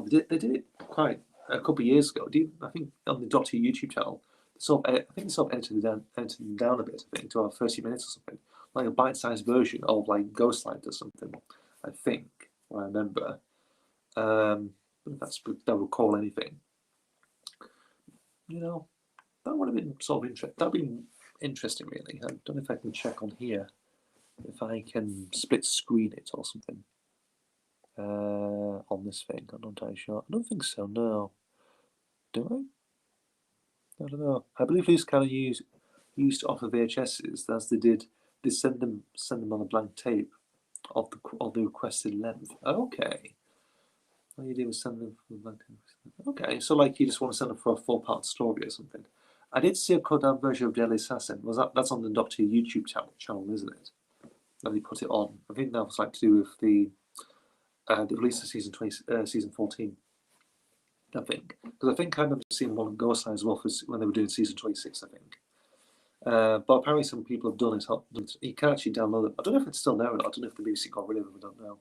they did it quite a couple of years ago. I think on the Doctor Who YouTube channel, I think they sort of edited them down a bit. I think to about 30 minutes or something, like a bite-sized version of like Ghostlight or something. I think I remember. That would call anything. You know, that would have been sort of interesting. That'd been interesting, really. I don't know if I can check on here if I can split screen it or something on this thing. I'm not entirely sure. I don't think so. No, do I? I don't know. I believe these kind of used to offer VHSs as they did. They send them on a blank tape of the requested length. Okay. All you do is send them from the blank tape. Okay, so like you just want to send them for a 4-part story or something. I did see a cut down version of Deadly Assassin. That's on the Doctor Who YouTube channel, isn't it? That they put it on. I think that was like to do with the release of season 14. I think because I think I remember seeing one on Ghostlight as well when they were doing season 26. I think. But apparently some people have done it. You can actually download it. I don't know if it's still there or not. I don't know if the BBC got rid of it. I don't know.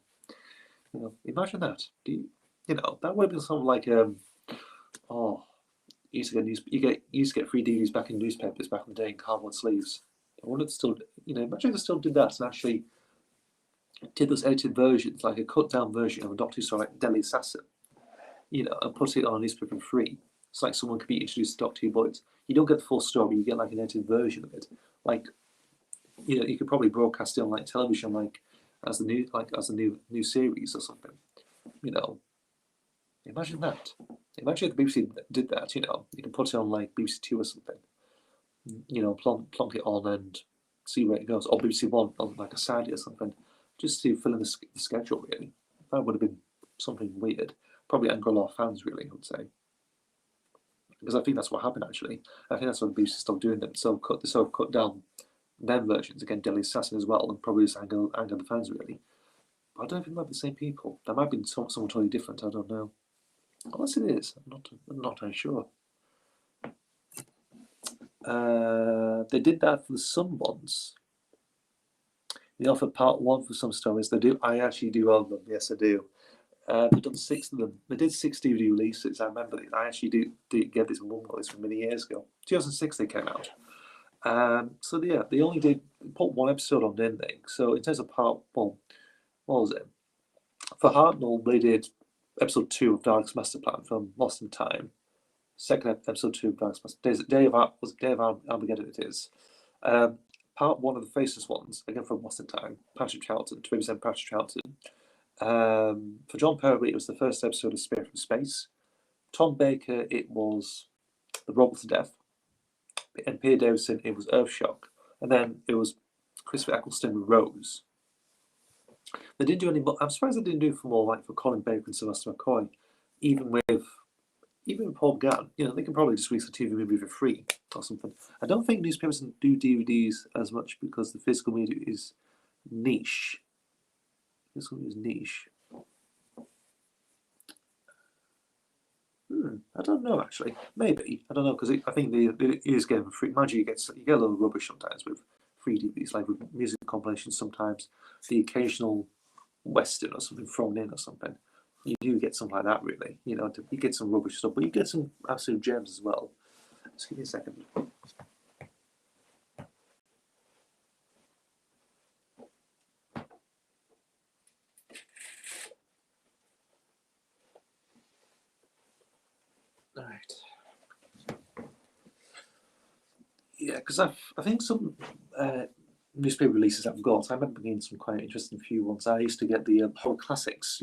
You know, imagine that. That would have been something like you used to get free DVDs back in newspapers back in the day in cardboard sleeves. I wonder if still, imagine if they still did that and actually did those edited versions, like a cut down version of a Doctor Who story like Deadly Assassin, and put it on a newspaper for free. It's like someone could be introduced to Doctor Who, but you don't get the full story. You get like an edited version of it. Like, you could probably broadcast it on like television, like as a new series or something. Imagine that. Imagine if the BBC did that. You can put it on like BBC Two or something. Plonk it on and see where it goes, or BBC One on like a Saturday or something, just to fill in the schedule. Really, that would have been something weird. Probably anger a lot of fans. Really, I would say, because I think that's what happened. Actually, I think that's what the BBC stopped doing. Them so cut down them versions again, Deadly Assassin as well, and probably just anger the fans really. But I don't think it might be the same people. That might be someone totally different. I don't know. Unless it is, I'm not entirely sure. They did that for the Sun once. They offered part 1 for some stories. They do. I actually do own them. Yes, I do. They've done 6 of them. They did 6 DVD releases. I remember it. I actually did get this one release from many years ago. 2006 they came out. So yeah, they only did put 1 episode on, didn't they? So in terms of part 1, what was it? For Hartnell, they did episode 2 of Dark's Master Plan from Lost in Time. Second episode 2 of Dark's Master Day of Armageddon. It is. Part 1 of the Faceless Ones, again from Lost in Time. Patrick Charlton, to represent Patrick Charlton. For John Pertwee, it was the first episode of Spirit from Space. Tom Baker, it was The Robot to Death. And Peter Davison, it was Earthshock. And then it was Christopher Eccleston with Rose. They didn't do any more. I'm surprised they didn't do for more, like for Colin Baker and Sylvester McCoy. Even with Paul Gann, they can probably just release a TV movie for free or something. I don't think newspapers do DVDs as much because the physical media is niche. Physical media is niche. I don't know, actually. Maybe. I don't know, because I think it is getting free. Mind you, you get a little rubbish sometimes with free DVDs, like with music compilations sometimes. The occasional Western or something thrown in or something. You do get something like that, really. You get some rubbish stuff, but you get some absolute gems as well. Just give me a second. All right. Yeah, because I think some newspaper releases I've got, I remember getting some quite interesting few ones. I used to get the horror classics,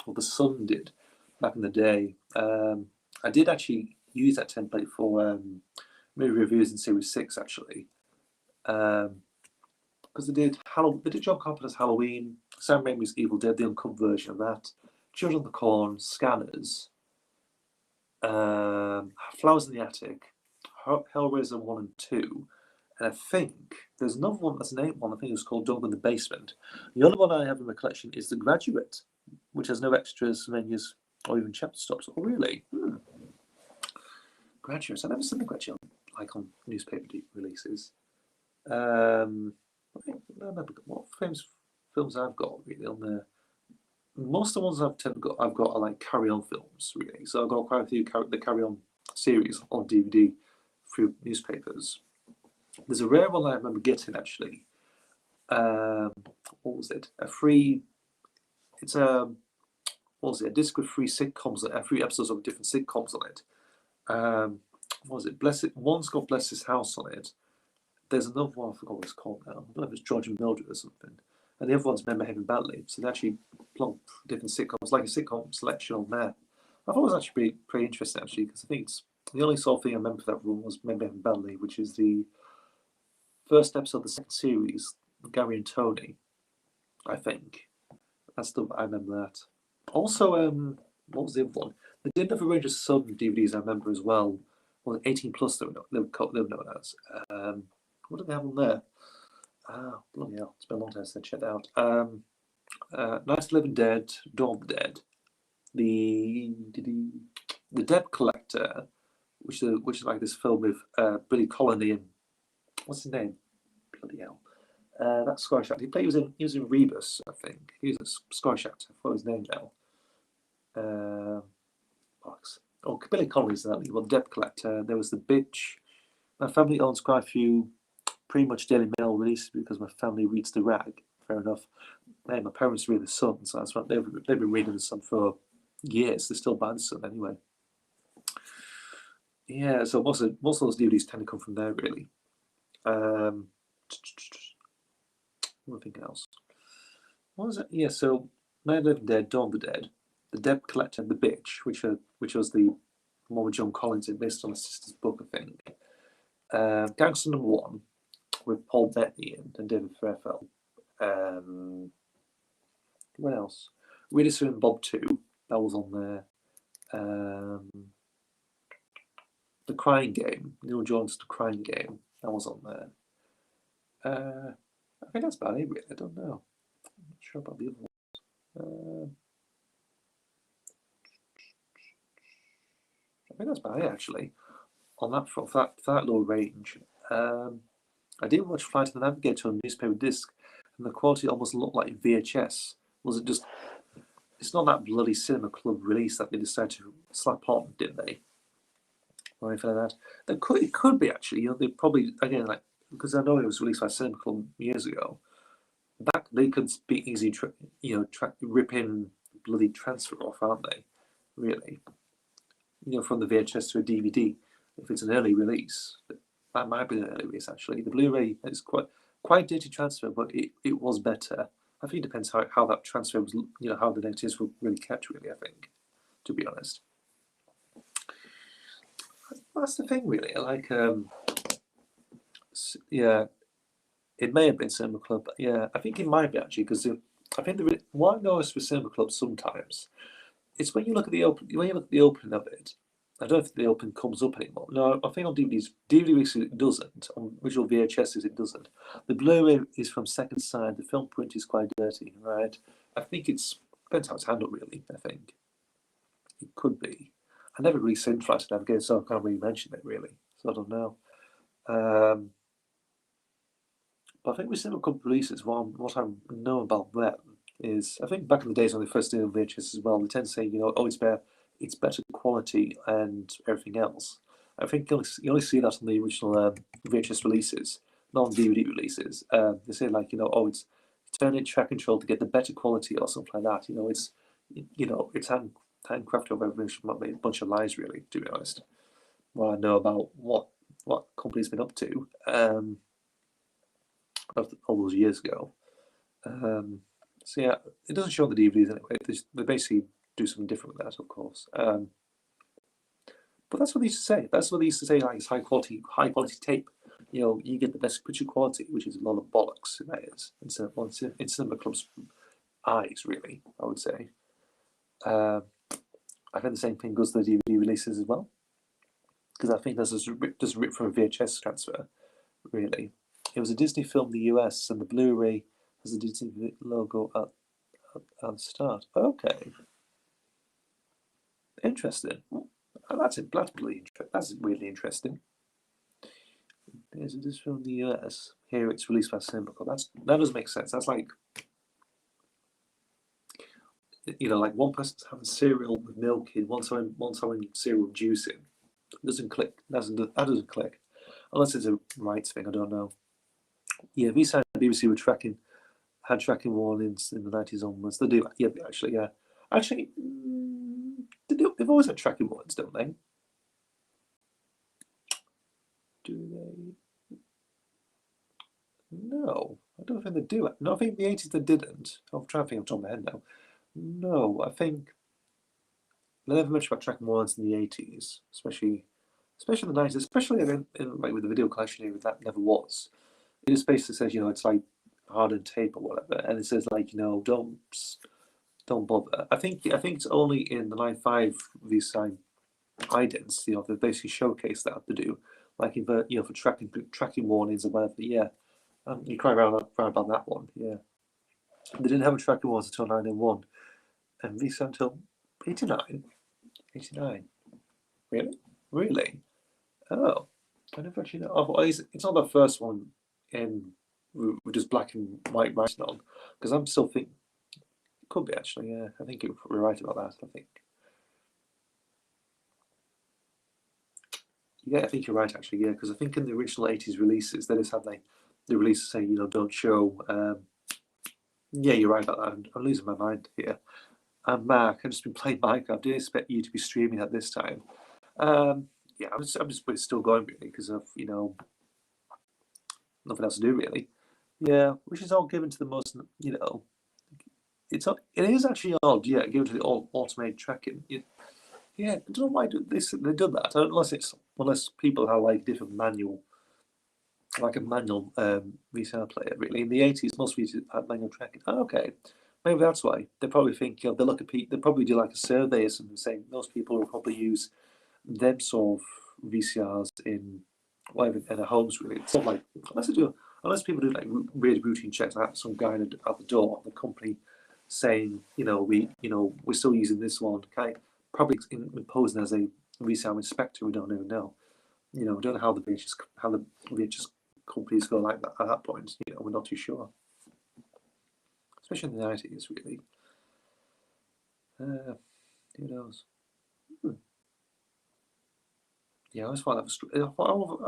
or the Sun did back in the day. I did actually use that template for movie reviews in Series 6, actually. Because they did John Carpenter's Halloween, Sam Raimi's Evil Dead, the uncut version of that, Children of the Corn, Scanners, Flowers in the Attic, Hellraiser 1 and 2, and I think there's another one, that's an 8 one, I think it was called Dog in the Basement. The other one I have in my collection is The Graduate, which has no extras, menus, or even chapter stops. Oh, really? Graduates. I've never seen The Graduate like on newspaper releases. I think, what famous films I've got really on there. Most of the ones I've got are like carry-on films, really. So I've got quite a few the carry-on series on DVD through newspapers. There's a rare one I remember getting, actually. What was it? It's what was it? A disc with 3 sitcoms, 3 episodes of different sitcoms on it. What was it? One's got Bless His House on it. There's another one, I forgot what it's called now. I don't know if it's George and Mildred or something. And the other one's Men Behaving Badly. So they actually plonk different sitcoms, like a sitcom selection on there. I thought it was actually pretty interesting, actually, because I think it's the only sort of thing I remember for that run was Men Behaving Badly, which is the first episode of the second series, Gary and Tony, I think. I remember that. Also, what was the other one? They did have a range of Sun DVDs I remember as well. Well, 18 plus they were known as. What did they have on there? Bloody hell, it's been a long time since I checked out. Night of the Living Dead, Dawn of the Dead, the Debt Collector, which is like this film with Billy Connolly and what's his name? Bloody hell. That's Scottish actor. He was in Rebus, I think. He was a Scottish actor. I forgot his name now. Billy Connolly's in that. Well, the Debt Collector. There was The Bitch. My family owns quite a few pretty much Daily Mail releases because my family reads The Rag. Fair enough. My parents read The Sun, so that's what they've been reading The Sun for years. They're still buying The Sun anyway. Yeah, so most of those DVDs tend to come from there, really. Nothing else. What was it? Yeah, so Night of the Living Dead, Dawn of the Dead, The Debt Collector, and The Bitch, which was the one with John Collins in, based on his sister's book, I think. Gangster Number 1 with Paul Bettany and David Fairfeld. What else? Really Soon Bob 2, that was on there. The Crying Game, Neil Jones' The Crying Game, that was on there. I think that's about it, really. I don't know. I'm not sure about the other ones. I think that's about it, actually, on that little range. I did watch Flight of the Navigator on newspaper disc, and the quality almost looked like VHS. Was it just? It's not that bloody Cinema Club release that they decided to slap on, did they? Or anything like that. It could be actually. They probably again because I know it was released by Cinema Club years ago. That they could be easy, rip in bloody transfer off, aren't they? Really, from the VHS to a DVD. If it's an early release, that might be an early release actually. The Blu-ray is quite dirty transfer, but it was better. I think it depends how that transfer was, how the negatives were really kept. Really, I think, to be honest, that's the thing. Really, yeah, it may have been Cinema Club. But yeah, I think it might be actually because I think what I notice with Cinema Club sometimes it's when you look at the opening of it. I don't know if the opening comes up anymore. No, I think on DVD releases it doesn't. On original VHSs it doesn't. The Blu-ray is from second side. The film print is quite dirty, right? I think depends how it's handled, really. I think it could be. I never really seen Flight of the Navigator, so I can't really mention it really. So I don't know. But I think with Cinema Club releases, what I know about them is, I think back in the days when they first did VHS as well, they tend to say, it's better quality and everything else. I think you only see that on the original VHS releases, not on DVD releases. They say it's turn it track control to get the better quality or something like that. It's handcrafted over a bunch of lies, really. To be honest, what I know about what company's been up to. All those years ago. So yeah, it doesn't show on the DVDs anyway. They basically do something different with that, of course. But that's what they used to say. That's what they used to say. Like it's high quality tape. You get the best picture quality, which is a lot of bollocks. That is in Cinema Club's eyes, really. I would say. I think the same thing goes to the DVD releases as well, because I think that's just ripped from a VHS transfer, really. It was a Disney film in the US, and the Blu-ray has a Disney logo at the start. Okay, interesting. That's really interesting. There's a Disney film in the US. Here it's released by Cinema Club. That does make sense. That's like like one person's having cereal with milk in, one's having cereal with juice in. It doesn't click. That doesn't click, unless it's a rights thing. I don't know. Yeah, VSAT and BBC had tracking warnings in the 90s onwards. They do, yeah, actually, yeah. Actually, they've always had tracking warnings, don't they? Do they? No, I don't think they do. No, I think in the 80s they didn't. I'm trying to think off the top of my head now. No, I think they never mentioned about tracking warnings in the 80s, especially in the 90s, especially like with the video collection era, that never was. It just basically says, it's like hardened tape or whatever, and it says like, don't bother. I think it's only in the 95 V-Sign idents, they basically showcase that to do, like for tracking warnings or whatever. Yeah, you cry around about that one. Yeah, they didn't have a tracking warnings until 901, and V-Sign until 89. 89. Really? Oh, I never actually know. Oh, it's not the first one in with just black and white writing on, because I'm still thinking it could be actually. Yeah, I think we're right about that. I think. Yeah, I think you're right actually. Yeah, because I think in the original 80s releases they just had the releases saying don't show. Yeah, you're right about that. I'm losing my mind here. And Mark, I've just been playing Minecraft. I didn't expect you to be streaming at this time. Yeah, I'm just still going really because of nothing else to do really. Yeah, which is all given to the most it is actually odd. Yeah, given to the automated tracking. Yeah, I don't know why they did that. Unless people have like different manual, like a manual VCR player. Really, in the 80s, most VCRs had manual tracking. Oh, okay, maybe that's why they probably think they look at people. They probably do like a survey or something, saying most people will probably use them sort of VCRs in whatever in their homes. Really, it's not like unless people do like really routine checks. Like some guy at the door of the company saying, we're still using this one. Okay, probably imposing as a VCR inspector. We don't even know. We don't know how the VHS companies go like that at that point. You know, we're not too sure, especially in the 90s, really. Who knows? Yeah, I always thought that was. I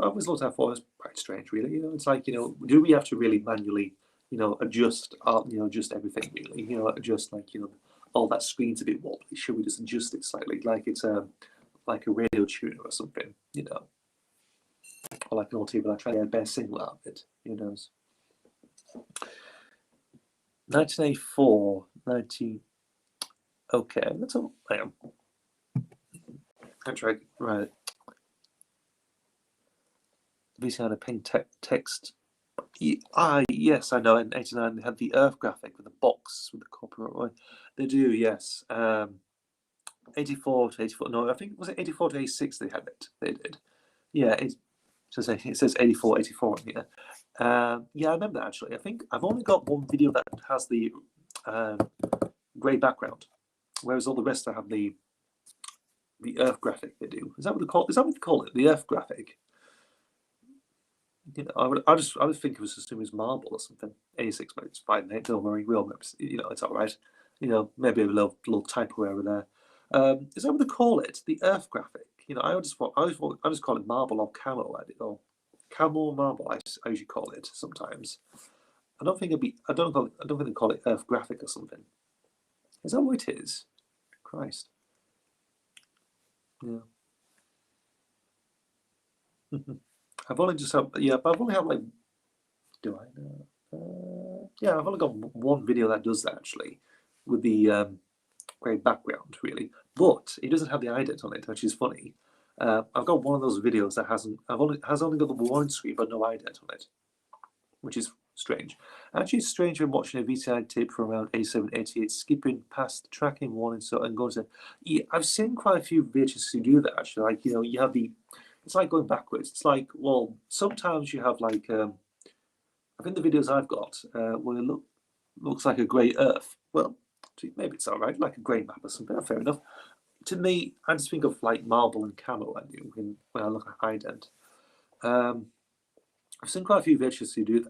always looked at that as quite strange, really. You know, it's like, you know, do we have to really manually, you know, adjust, adjust everything, really? You know, adjust, like, you know, all that screen's a bit wobbly. Should we just adjust it slightly, like it's like a radio tuner or something, you know, or like an old TV, like trying to get a best single out of it. Who knows? 1984, 19. Okay, that's all. I am. I tried. Right. VC had a pink text. Yes, I know. In '89, they had the Earth graphic with the box with the copyright. They do, yes. 84 to 84. No, I think was it 84 to 86. They had it. They did. Yeah. It says 84, 84 on here. Yeah, I remember that actually. I think I've only got one video that has the grey background, whereas all the rest I have the Earth graphic. They do. Is that what they call? Is that what they call it? The Earth graphic. You know, I would think it was assumed as marble or something. 86, but it's fine, mate. Don't worry, we all, you know, it's all right. You know, maybe a little typo error there. Is that what they call it? The Earth graphic. You know, I just call it marble or camel, or camel marble. I usually call it sometimes. I don't think I don't think they call it Earth graphic or something. Is that what it is? Christ. Yeah. I've only just had, yeah, but I've only had like, do I know? Yeah, I've only got one video that does that actually, with the grey background really, but it doesn't have the ident on it, which is funny. I've got one of those videos that has only got the warning screen but no ident on it, which is strange. Actually, it's strange when watching a VCI tape from around 87, 88, skipping past the tracking warning and going to. Yeah, I've seen quite a few VHS who do that actually. Like, you know, you have the. It's like going backwards. It's like, well, sometimes you have like. I think the videos I've got where it looks like a grey Earth. Well, maybe it's all right, like a grey map or something. Fair enough. To me, I just think of like marble and camel. I do when I look at ident. I've seen quite a few VHS who do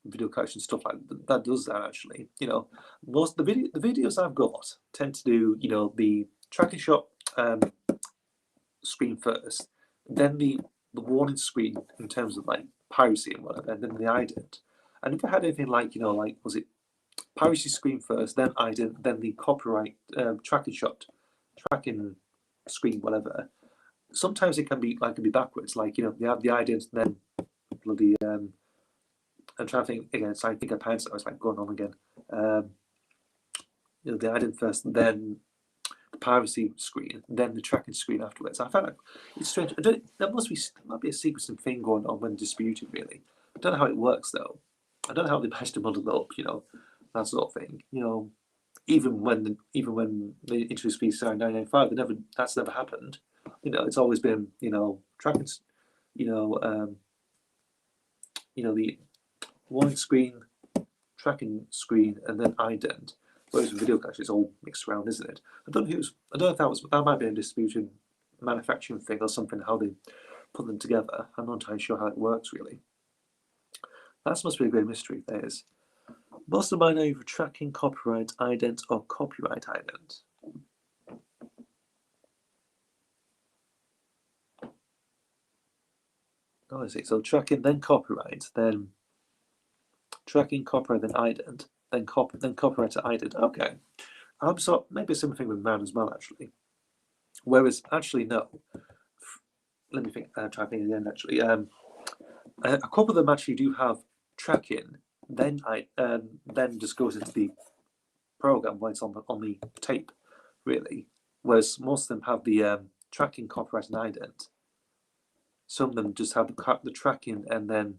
video collection stuff like that does that actually. You know, most the videos I've got tend to do, you know, the tracking shot screen first, then the warning screen in terms of like piracy and whatever, and then the ident. I never had anything like, you know, like, was it piracy screen first, then ident, then the copyright tracking tracking screen, whatever. Sometimes it can be backwards, like, you know, they have the ident and then bloody I'm trying to think again. So I think I was like going on again. You know, the ident first, then the piracy screen, then the tracking screen afterwards. I found it's strange. There might be a sequencing thing going on when disputed. Really, I don't know how it works though. I don't know how they managed to model it up. You know, that sort of thing. You know, even when they introduced VCI 995, that's never happened. You know, it's always been, you know, tracking. You know, the warning screen, tracking screen, and then ident. Whereas with video cache, it's all mixed around, isn't it? I don't know if that might be a disputed manufacturing thing or something, how they put them together. I'm not entirely sure how it works really. That must be a great mystery. There is. Most of mine are either tracking, copyright, ident, or copyright ident. Oh, I see. So tracking, then copyright, then tracking, copyright, then ident, then copyright to ident. Okay. So maybe a similar thing with man as well, actually. Whereas, actually, no. Let me think. Try thinking again. Actually, a couple of them actually do have tracking. Then then just goes into the program when it's on the tape, really. Whereas most of them have the tracking, copyright, and ident. Some of them just have the tracking and then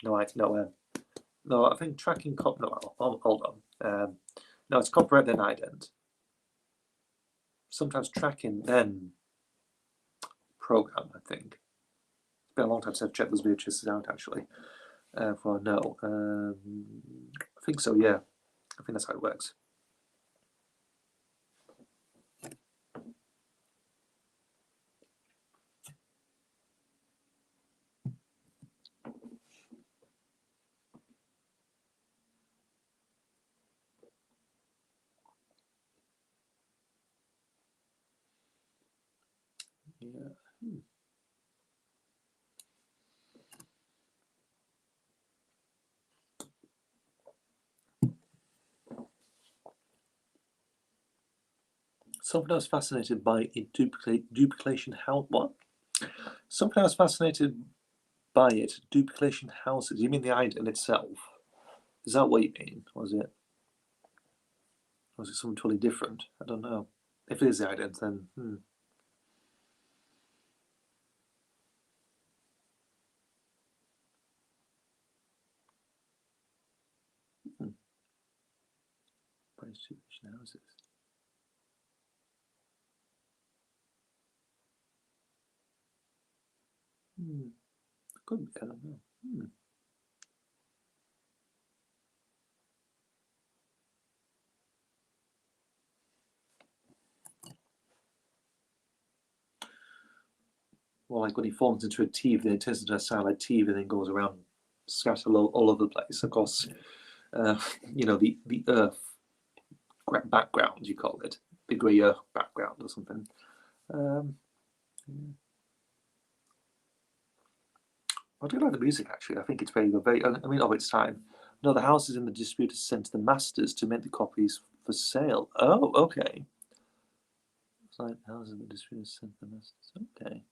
no, I think tracking no, hold on. No, it's copyright then ident. Sometimes tracking then program, I think. It's been a long time since I've checked those VHSs out actually. For no, I think so. Yeah, I think that's how it works. Yeah. Something I was fascinated by in duplication house. What? Something I was fascinated by it. Duplication houses. You mean the ident itself? Is that what you mean? Was it something totally different? I don't know. If it is the ident, then by duplication houses. Could be. I don't know. Well, like when he forms into a TV, then it turns into a satellite TV, and then goes around, scattered all over the place. Of course, the Earth background, you call it, the grey Earth background or something. I do like the music actually. I think it's very good. Of its time. No, the houses in the distributors sent to the masters to make the copies for sale. Oh, okay. It's like houses in the distributors sent to the masters. Okay.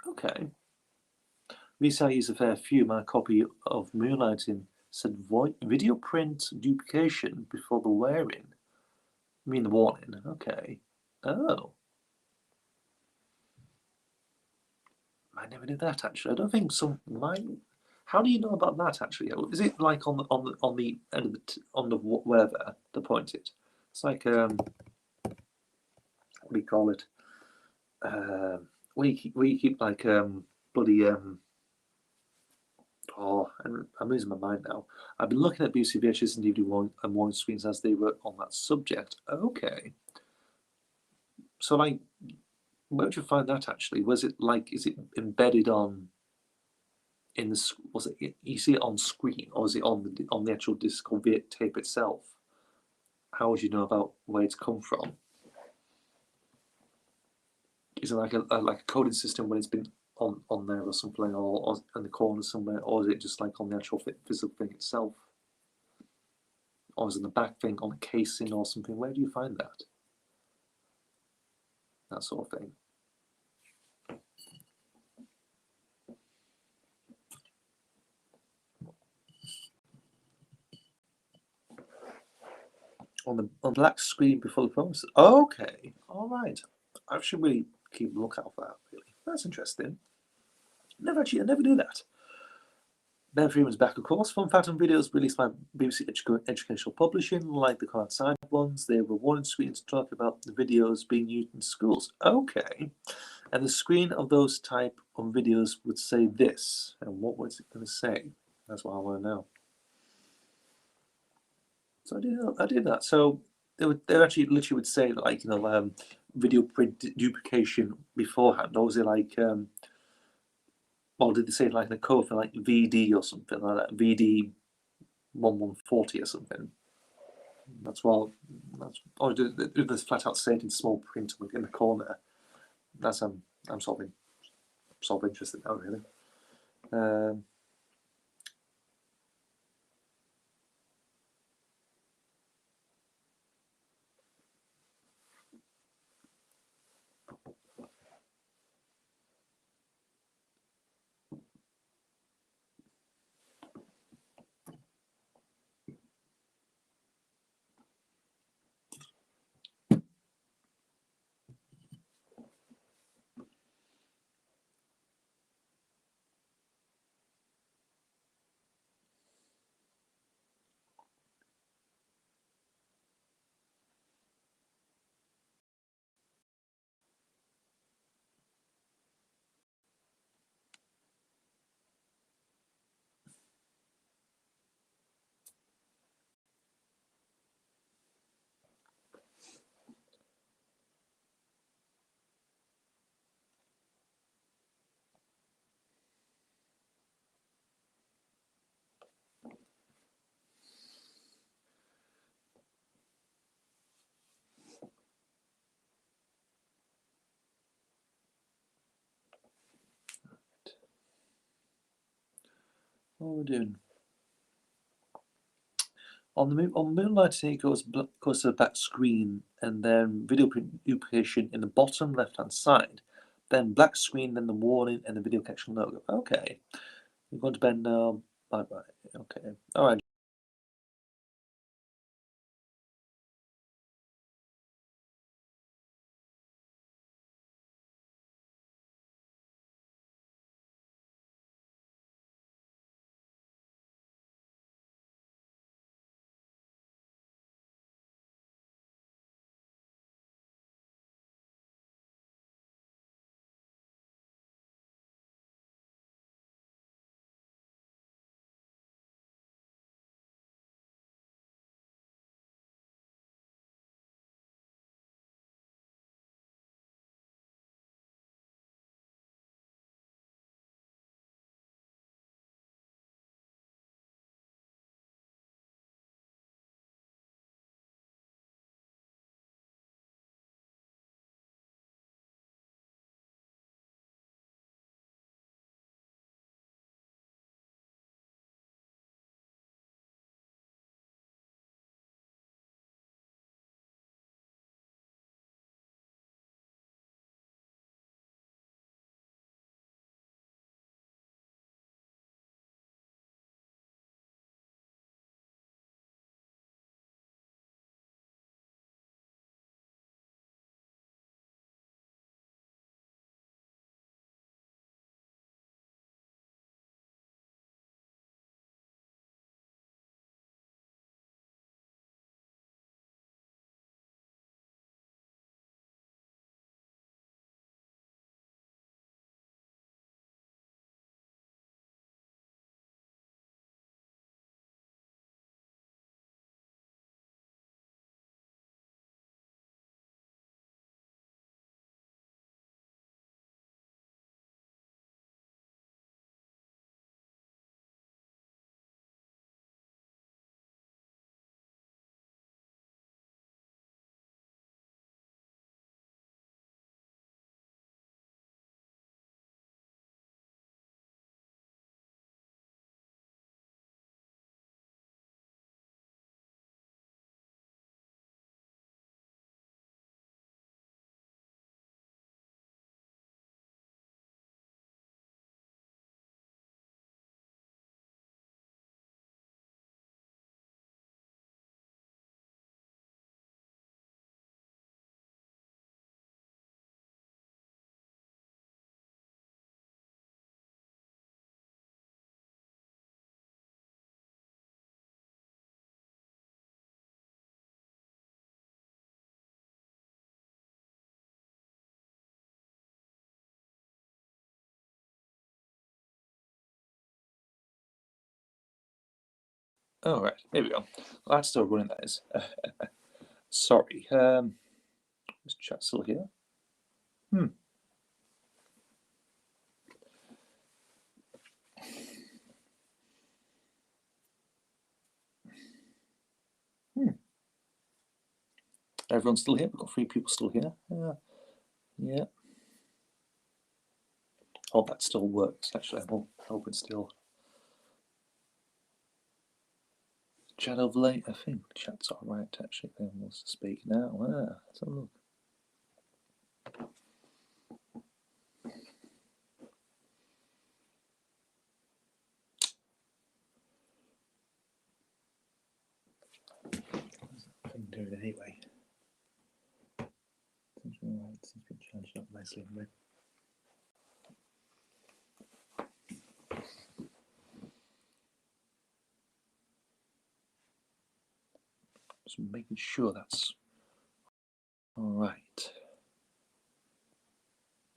Okay. Recently, I used a fair few. My copy of Moonlighting said video print duplication before the wearing. I mean the warning. Okay. Oh. I never knew that actually. I don't think some might. How do you know about that actually? Is it like on the end of on the wherever the point is? It's like what do you call it? We keep like bloody oh, I'm losing my mind now. I've been looking at BBC VHS and DVD and one screens as they were on that subject. Okay, so like, where did you find that actually? Was it like, is it embedded on? In the was it you see it on screen or is it on the actual disc or tape itself? How would you know about where it's come from? Is it like a coding system when it's been on there or something, or in the corner somewhere, or is it just like on the actual physical thing itself, or is it the back thing on the casing or something? Where do you find that sort of thing? On the black screen before the promise. Okay, all right. I should really keep a lookout for that. Really, that's interesting. I never knew that. Ben Freeman's back, of course. Fun fact on videos released by BBC Educational Publishing, like the coincide ones, they were warning screens to talk about the videos being used in schools. Okay. And the screen of those type of videos would say this. And what was it going to say? That's what I want to know. So I did that. So they actually literally would say like, video print duplication beforehand, or was it like or did they say like in the code for like VD or something like that? VD 1140 or something. That's well. Or do they flat out say it in small print in the corner? That's I'm sort of interested now really. What are we doing? On Moonlight, it goes to the back screen, and then video duplication in the bottom left-hand side. Then black screen, then the warning, and the video connection logo. Okay. We're going to bed now. Bye-bye. Okay. All right. All right. Here we go. Well, that's still running. That is. Sorry. Is chat still here? Hmm. Everyone's still here. We've got 3 people still here. Yeah. Oh, that still works. Actually, I'm hoping still. Chat overlay. I think chat's all right. Actually, if anyone wants to speak now. Let's have a look. I can do it anyway. Seems alright. Seems been charged up nicely anyway. Just making sure that's all right.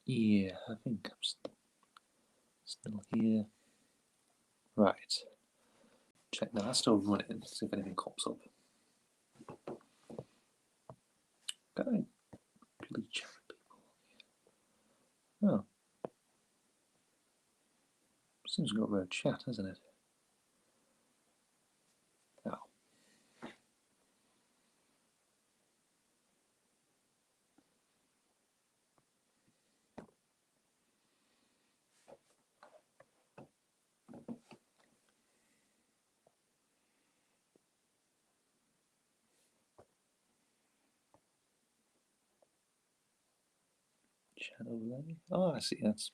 Yeah, I think I'm still here. Right. Check now. That's still running. See if anything pops up. Can I really chat with people? Oh. Seems to go over a chat, hasn't it? Oh. Chat overlay. Oh, I see. That's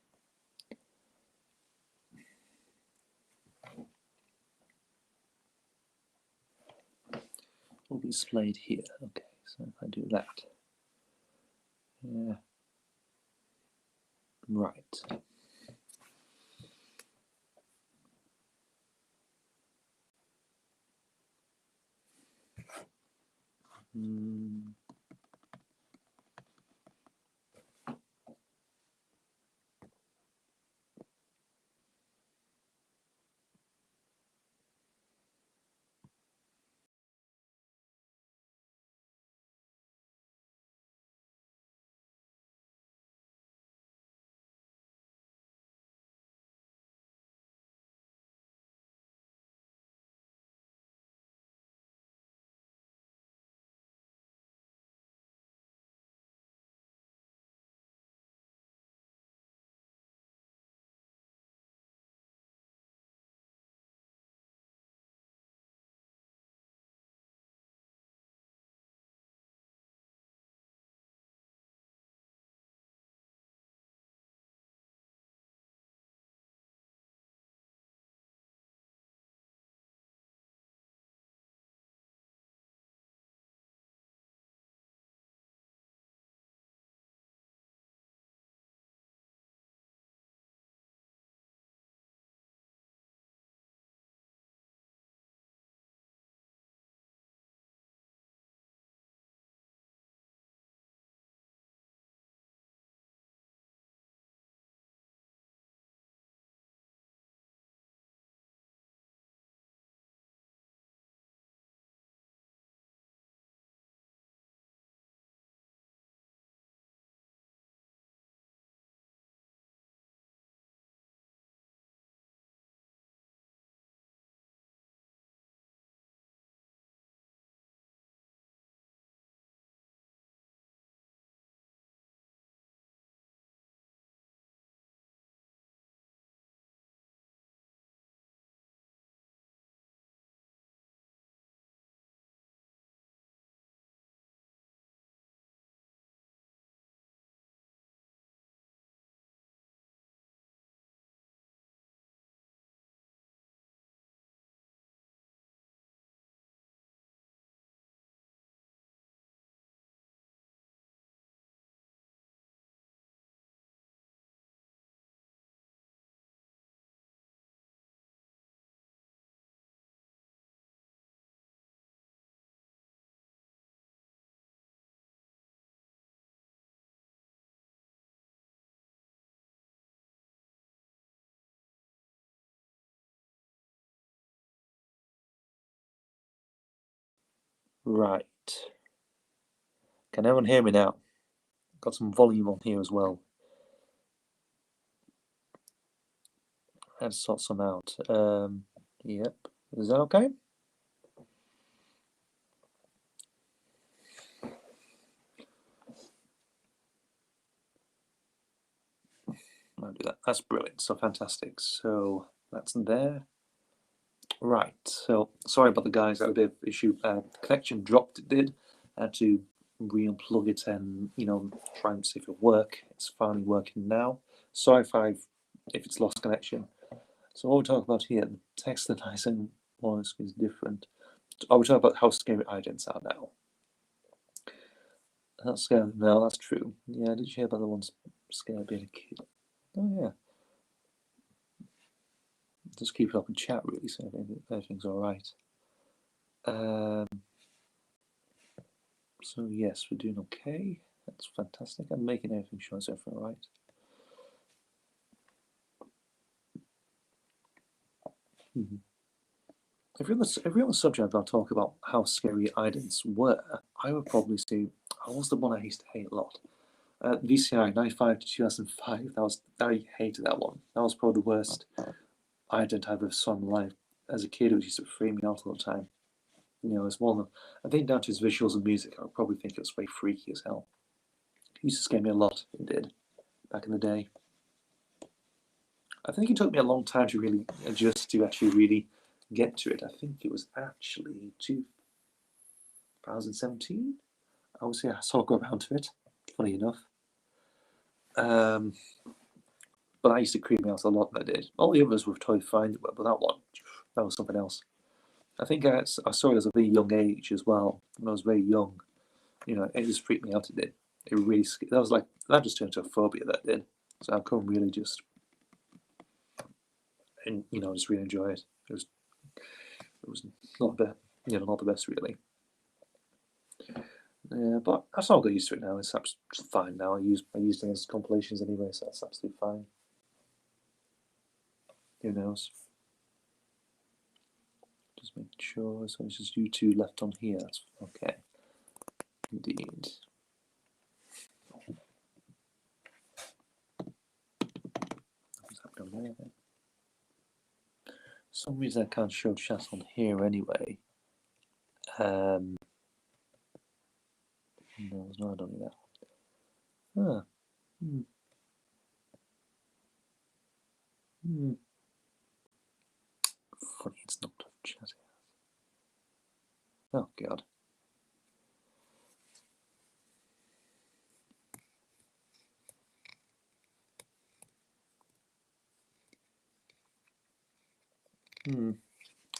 will be displayed here. Okay, so if I do that, yeah, right. Right. Can everyone hear me now? Got some volume on here as well. I had to sort some out. Yep. Is that okay? I'll do that. That's brilliant. So fantastic. So that's there. Right. So sorry about the guys. That had a bit of issue. Connection dropped. It did. I had to re-unplug it and try and see if it work. It's finally working now. Sorry if it's lost connection. So what we're talking about here, the text that I send was is different. Are we talking about how scary idents are now? That's scary. No, that's true. Yeah, did you hear about the ones scared being a kid? Oh yeah. Just keep it up in chat really, so everything's all right. So yes, we're doing okay. That's fantastic. I'm making everything show us everything all right. If you're on the subject, I'll talk about how scary idents were. I would probably say I was the one I used to hate a lot. VCI 95 to 2005. I hated that one. That was probably the worst ident I've ever saw in my life. As a kid, it used to freak me out all the time. It's one of them. I think down to its visuals and music, I would probably think it was very freaky as hell. It used to scare me a lot. It did back in the day. I think it took me a long time to really adjust to actually really get to it. I think it was actually 2017. I would say I sort of got around to it, funny enough. But that used to creep me out a lot. That did. All the others were totally fine, but that one, that was something else. I think I saw it at a very young age as well. When I was very young, you know, it just freaked me out. It did. It really that was like that just turned into a phobia. That did. So I couldn't really just, and you know, just really enjoy it. It was not the not the best really. Yeah, but I've sort of got used to it now. It's fine now. I use them as compilations anyway, so that's absolutely fine. Who knows? Just make sure. So it's just you two left on here. That's okay. Indeed. What's happening there? For some reason I can't show chat on here anyway. No, I don't need that. Ah. Funny, it's not chatting. Oh god. I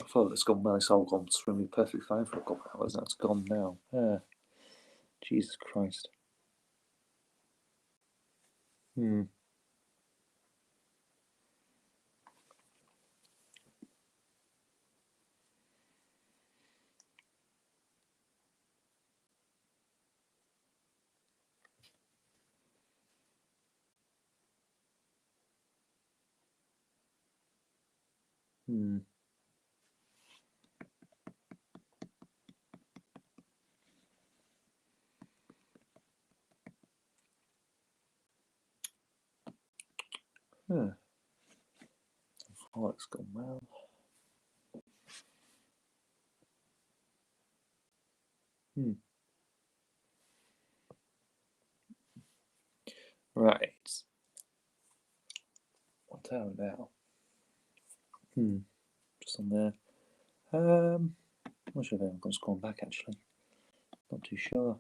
thought it's gone well. It's all gone swimmingly perfectly fine for a couple of hours. That's gone now. Jesus Christ. Oh, it's gone well. Right. What time now? Just on there. I'm not sure if anyone's gone back actually. Not too sure.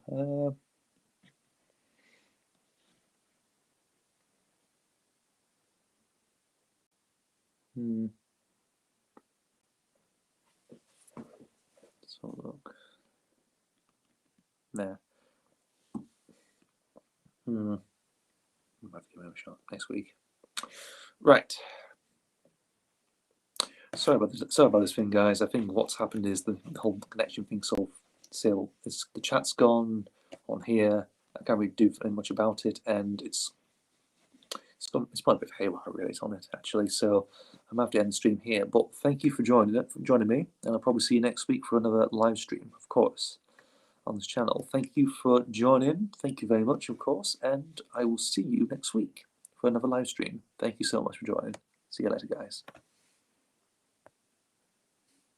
Let's have a look. There. Might have to give it a shot next week. Right. Sorry about this thing, guys. I think what's happened is the whole connection thing sort of still. The chat's gone on here. I can't really do very much about it, and it's quite a bit of haywire really on it actually. So I'm gonna have to end the stream here. But thank you for joining me, and I'll probably see you next week for another live stream, of course, on this channel. Thank you for joining. Thank you very much, of course, and I will see you next week for another live stream. Thank you so much for joining. See you later, guys.